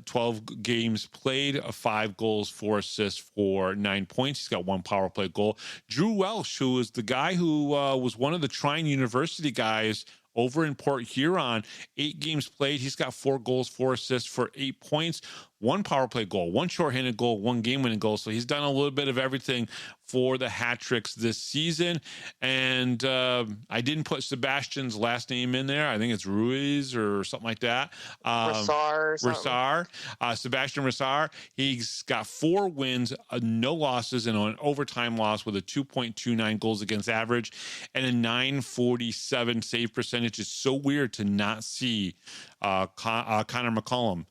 [SPEAKER 2] 12 games played, 5 goals, 4 assists for 9 points. He's got 1 power play goal. Drew Welch, who is the guy who was one of the Trine University guys over in Port Huron, 8 games played. He's got 4 goals, 4 assists for 8 points, 1 power play goal, 1 shorthanded goal, 1 game-winning goal. So he's done a little bit of everything for the hat tricks this season. And I didn't put Sebastian's last name in there. I think it's Ruiz or something like that. Rissar. Sebastian Rissar. He's got 4 wins, no losses, and an overtime loss with a 2.29 goals against average and a 947 save percentage. It's so weird to not see Connor McCollum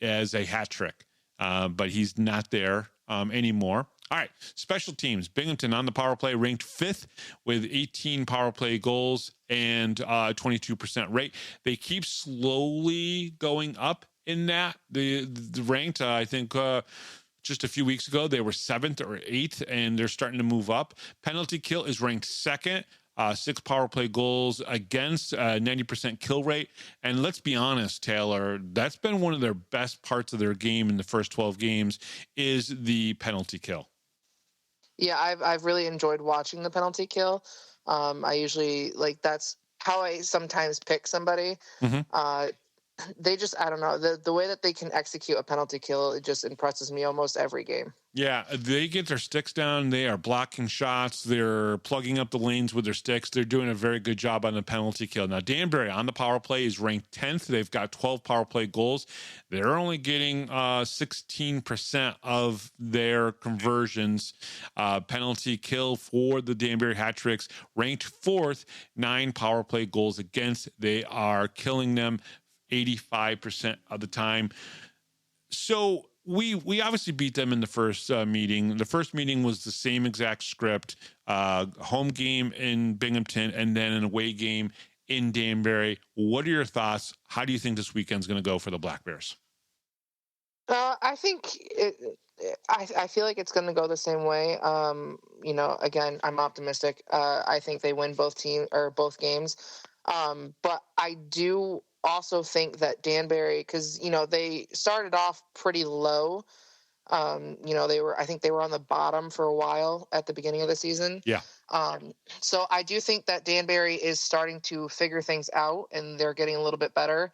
[SPEAKER 2] as a hat trick, but he's not there anymore. All right, special teams. Binghamton on the power play ranked 5th with 18 power play goals and 22% rate. They keep slowly going up in that. The ranked, I think, just a few weeks ago, they were 7th or 8th, and they're starting to move up. Penalty kill is ranked 2nd. 6 power play goals against, 90% kill rate. And let's be honest, Taylor, that's been one of their best parts of their game in the first 12 games is the penalty kill.
[SPEAKER 3] Yeah, I've really enjoyed watching the penalty kill. I usually, that's how I sometimes pick somebody. Mm-hmm. They just, I don't know, the way that they can execute a penalty kill, it just impresses me almost every game.
[SPEAKER 2] Yeah, they get their sticks down. They are blocking shots. They're plugging up the lanes with their sticks. They're doing a very good job on the penalty kill. Now, Danbury on the power play is ranked 10th. They've got 12 power play goals. They're only getting 16% of their conversions. Penalty kill for the Danbury Hat Tricks, ranked 4th, 9 power play goals against. They are killing them 85% of the time. So we obviously beat them in the first meeting. The first meeting was the same exact script, home game in Binghamton and then an away game in Danbury. What are your thoughts? How do you think this weekend's going to go for the Black Bears?
[SPEAKER 3] I think I feel like it's going to go the same way. Again, I'm optimistic. I think they win both games. But I do also think that Danbury, because, they started off pretty low. I think they were on the bottom for a while at the beginning of the season.
[SPEAKER 2] Yeah.
[SPEAKER 3] So I do think that Danbury is starting to figure things out and they're getting a little bit better.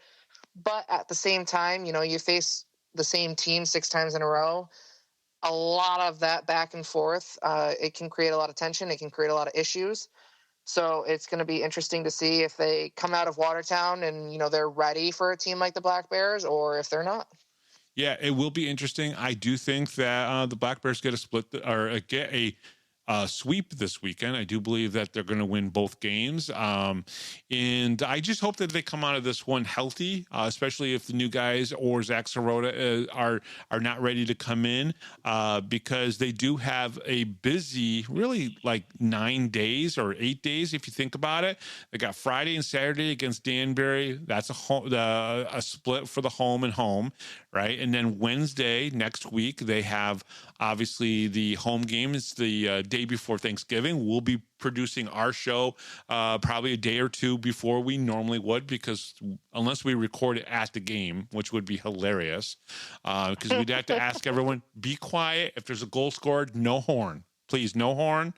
[SPEAKER 3] But at the same time, you face the same team 6 times in a row. A lot of that back and forth, it can create a lot of tension. It can create a lot of issues. So it's going to be interesting to see if they come out of Watertown and, they're ready for a team like the Black Bears or if they're not.
[SPEAKER 2] Yeah, it will be interesting. I do think that the Black Bears get get a sweep this weekend. I do believe that they're going to win both games. And I just hope that they come out of this one healthy, especially if the new guys or Zach Sirota are not ready to come in, because they do have a busy, really like 9 days or 8 days, if you think about it. They got Friday and Saturday against Danbury. That's a split for the home and home, right? And then Wednesday next week, they have obviously the home game. It's the day before Thanksgiving. We'll be producing our show probably a day or two before we normally would, because unless we record it at the game, which would be hilarious, because we'd have to ask everyone, be quiet. If there's a goal scored, no horn. Please, no horn.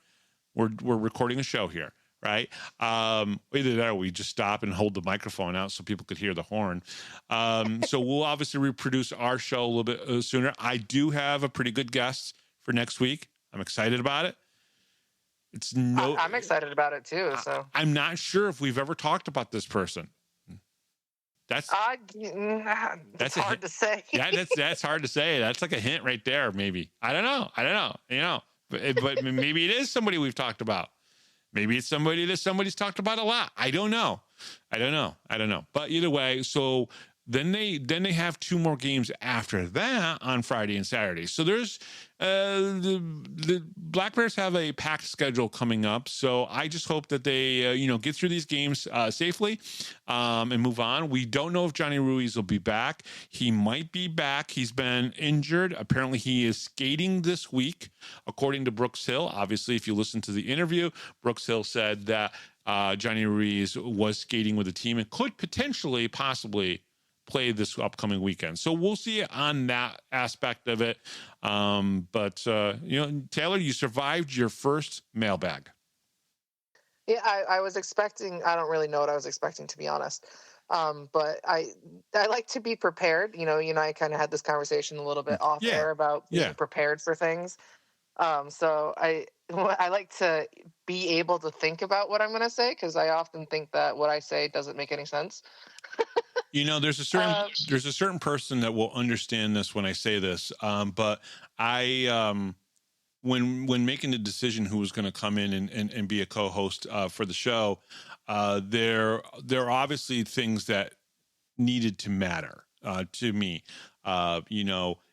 [SPEAKER 2] We're recording a show here. Right. Either that or we just stop and hold the microphone out so people could hear the horn. So we'll obviously reproduce our show a little bit sooner. I do have a pretty good guest for next week. I'm excited about it.
[SPEAKER 3] I'm excited about it too. So
[SPEAKER 2] I'm not sure if we've ever talked about this person. That's
[SPEAKER 3] hard to say.
[SPEAKER 2] Yeah, that's hard to say. That's like a hint right there. Maybe. I don't know. But maybe it is somebody we've talked about. Maybe it's somebody that somebody's talked about a lot. I don't know. But either way, so then they have 2 more games after that on Friday and Saturday. So there's the Black Bears have a packed schedule coming up. So I just hope that they get through these games safely and move on. We don't know if Johnny Ruiz will be back. He might be back. He's been injured. Apparently he is skating this week, according to Brooks Hill. Obviously, if you listen to the interview, Brooks Hill said that Johnny Ruiz was skating with the team and could possibly play this upcoming weekend. So we'll see on that aspect of it. But Taylor, you survived your first mailbag.
[SPEAKER 3] Yeah, I was expecting, I don't really know what I was expecting, to be honest. But I like to be prepared. I kind of had this conversation a little bit off air about being prepared for things. So I like to be able to think about what I'm going to say, because I often think that what I say doesn't make any sense.
[SPEAKER 2] There's a certain person that will understand this when I say this. But I, when making the decision who was going to come in and be a co-host for the show, there are obviously things that needed to matter to me.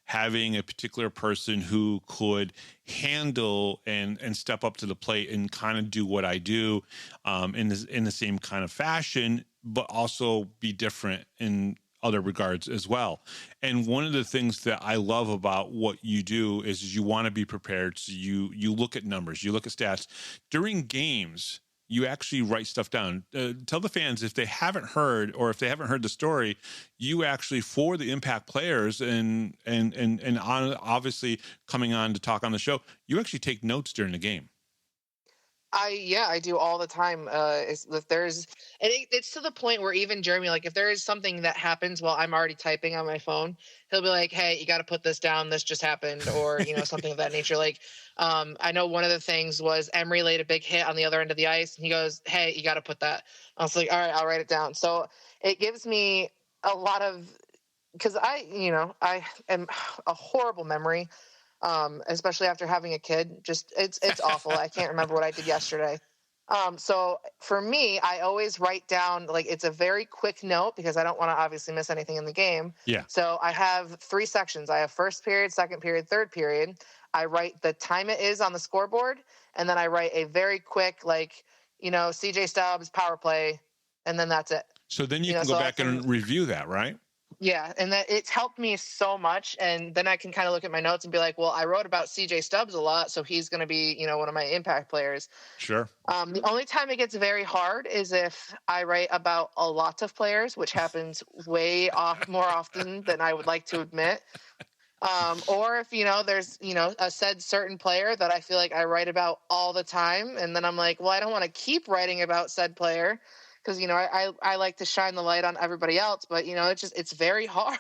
[SPEAKER 2] Having a particular person who could handle and step up to the plate and kind of do what I do in the same kind of fashion, but also be different in other regards as well. And one of the things that I love about what you do is you want to be prepared. So you look at numbers, you look at stats during games. You actually write stuff down. Tell the fans, if they haven't heard the story, you actually, for the impact players and obviously coming on to talk on the show, you actually take notes during the game.
[SPEAKER 3] I do all the time. It's to the point where even Jeremy, like if there is something that happens while I'm already typing on my phone, he'll be like, "Hey, you got to put this down. This just happened," or something of that nature. Like, I know one of the things was Emery laid a big hit on the other end of the ice, and he goes, "Hey, you got to put that." I was like, "All right, I'll write it down." So it gives me a lot of, because I am a horrible memory. Especially after having a kid, just it's awful. I can't remember what I did yesterday. So for me, I always write down, like, it's a very quick note because I don't want to obviously miss anything in the game.
[SPEAKER 2] Yeah. So
[SPEAKER 3] I have 3 sections. I have first period, second period, third period. I write the time it is on the scoreboard, and then I write a very quick, CJ Stubbs power play, and then that's it.
[SPEAKER 2] So then you can go back and review that, right?
[SPEAKER 3] Yeah, and that it's helped me so much. And then I can kind of look at my notes and be like, well, I wrote about CJ Stubbs a lot, so he's going to be, one of my impact players.
[SPEAKER 2] Sure.
[SPEAKER 3] The only time it gets very hard is if I write about a lot of players, which happens more often than I would like to admit. Or if, there's, a said certain player that I feel like I write about all the time. And then I'm like, well, I don't want to keep writing about said player because, I like to shine the light on everybody else, but, it's very hard.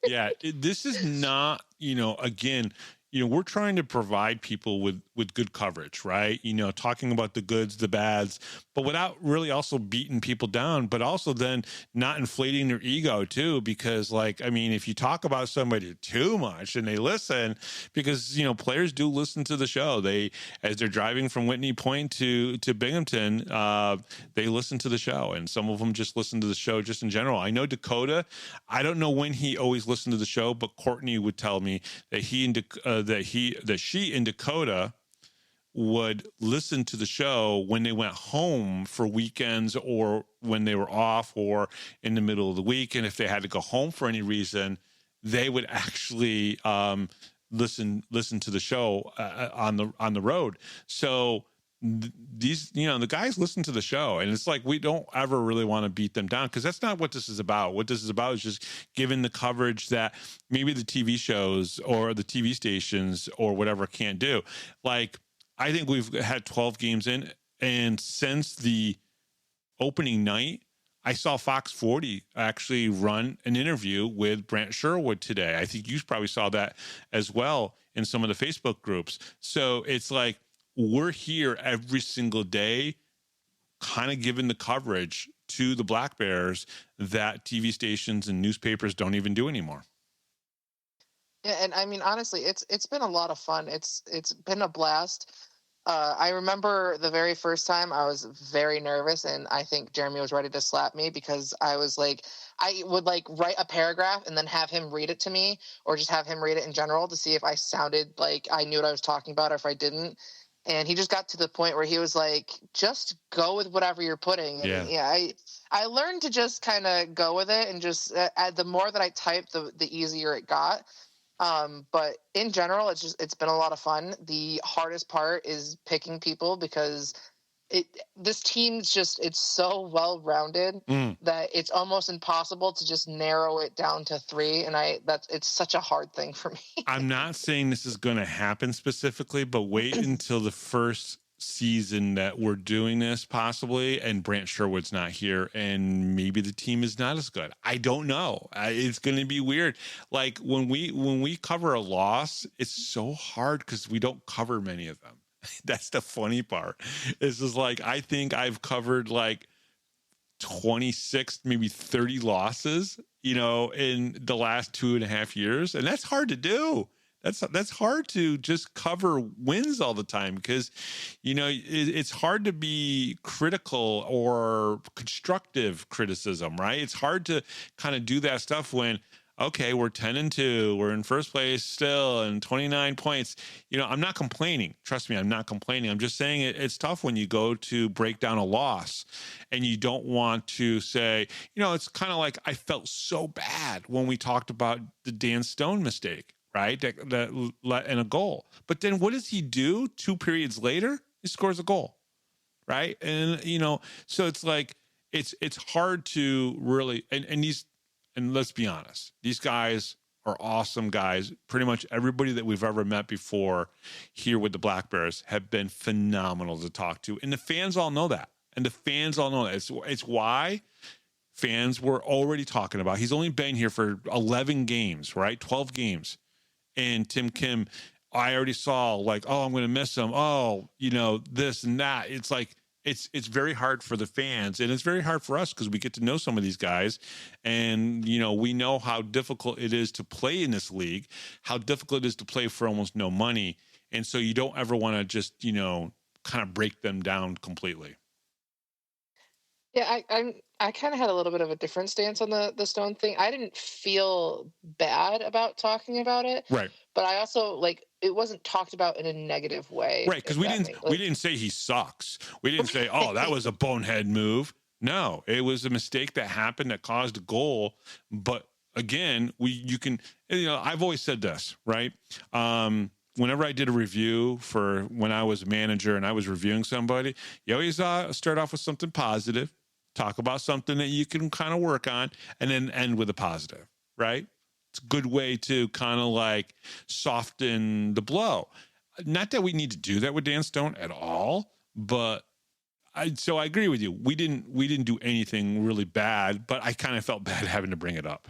[SPEAKER 2] Yeah. This is not, again, we're trying to provide people with good coverage, right? Talking about the goods, the bads, but without really also beating people down, but also then not inflating their ego too, because if you talk about somebody too much and they listen, because, players do listen to the show. As they're driving from Whitney Point to Binghamton, they listen to the show, and some of them just listen to the show just in general. I know Dakota, I don't know when he always listened to the show, but Courtney would tell me that she and Dakota would listen to the show when they went home for weekends or when they were off or in the middle of the week. And if they had to go home for any reason, they would actually listen to the show on the road. So these, the guys listen to the show, and it's like we don't ever really want to beat them down, because that's not what this is about. What this is about is just giving the coverage that maybe the TV shows or the TV stations or whatever can't do. I think we've had 12 games in, and since the opening night, I saw Fox 40 actually run an interview with Brant Sherwood today. I think you probably saw that as well in some of the Facebook groups. So it's like we're here every single day kind of giving the coverage to the Black Bears that TV stations and newspapers don't even do anymore.
[SPEAKER 3] Yeah, and honestly, it's been a lot of fun. It's been a blast. I remember the very first time I was very nervous, and I think Jeremy was ready to slap me because I was like, I would write a paragraph and then have him read it to me, or just have him read it in general to see if I sounded like I knew what I was talking about or if I didn't. And he just got to the point where he was like, just go with whatever you're putting. And I learned to just kind of go with it, and just the more that I typed, the easier it got. But in general, it's been a lot of fun. The hardest part is picking people, because this team's it's so well-rounded that it's almost impossible to just narrow it down to 3. And it's such a hard thing for me.
[SPEAKER 2] I'm not saying this is going to happen specifically, but wait until the first season that we're doing this possibly, and Brant Sherwood's not here, and maybe the team is not as good. I don't know. It's going to be weird. When we cover a loss, it's so hard because we don't cover many of them. That's the funny part. It's just I think I've covered 26, maybe 30 losses, in the last 2.5 years. And that's hard to do. That's hard to just cover wins all the time, because, it's hard to be critical or constructive criticism, right? It's hard to kind of do that stuff when, okay, we're 10-2, we're in first place still, and 29 points. I'm not complaining. Trust me, I'm not complaining. I'm just saying it's tough when you go to break down a loss, and you don't want to say, it's kind of like I felt so bad when we talked about the Dan Stone mistake, right? That let in a goal. But then what does he do 2 periods later? He scores a goal, right? And, so it's it's hard to really, and let's be honest, these guys are awesome guys. Pretty much everybody that we've ever met before here with the Black Bears have been phenomenal to talk to. And the fans all know that. It's why fans were already talking about. He's only been here for 11 games, right? 12 games. And Tim Kim, I already saw I'm going to miss him. Oh, this and that. It's it's very hard for the fans, and it's very hard for us because we get to know some of these guys, and we know how difficult it is to play in this league, how difficult it is to play for almost no money, and so you don't ever want to just kind of break them down completely.
[SPEAKER 3] Yeah, I kind of had a little bit of a different stance on the Stone thing. I didn't feel bad about talking about it,
[SPEAKER 2] right?
[SPEAKER 3] But I also it wasn't talked about in a negative way,
[SPEAKER 2] right? Because we didn't say he sucks. We didn't say, oh, that was a bonehead move. No, it was a mistake that happened that caused a goal. But again, I've always said this, right? Whenever I did a review for when I was a manager and I was reviewing somebody, you always start off with something positive, talk about something that you can kind of work on, and then end with a positive, right? It's a good way to kind of like soften the blow. Not that we need to do that with Dan Stone at all, but so I agree with you. We didn't do anything really bad, but I kind of felt bad having to bring it up.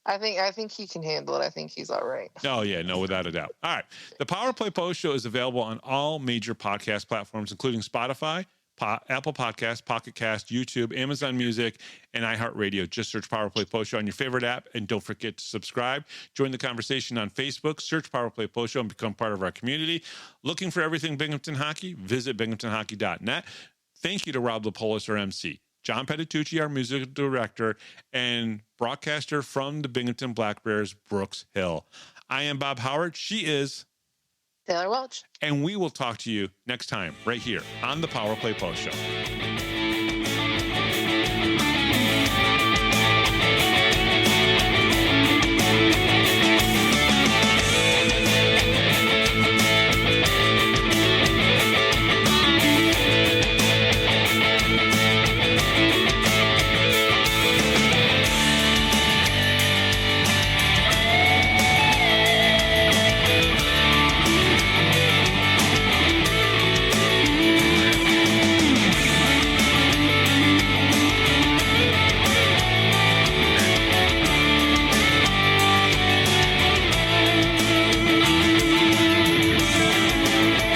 [SPEAKER 3] I think he can handle it. I think he's all right.
[SPEAKER 2] Oh, yeah, no, without a doubt. All right. The Power Play Post Show is available on all major podcast platforms, including Spotify, Apple Podcasts, Pocket Cast, YouTube, Amazon Music, and iHeartRadio. Just search Power Play Post Show on your favorite app, and don't forget to subscribe. Join the conversation on Facebook. Search Power Play Post Show and become part of our community. Looking for everything Binghamton Hockey? Visit binghamtonhockey.net. Thank you to Rob Lapolis, our MC. John Petitucci, our music director, and broadcaster from the Binghamton Black Bears, Brooks Hill. I am Bob Howard. She is
[SPEAKER 3] Taylor Welch.
[SPEAKER 2] And we will talk to you next time right here on the Power Play Post Show.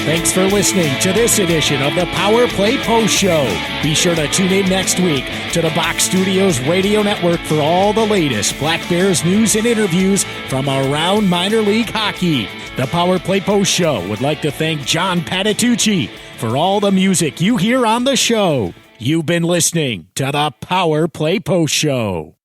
[SPEAKER 1] Thanks for listening to this edition of the Power Play Post Show. Be sure to tune in next week to the Box Studios Radio Network for all the latest Black Bears news and interviews from around minor league hockey. The Power Play Post Show would like to thank John Patitucci for all the music you hear on the show. You've been listening to the Power Play Post Show.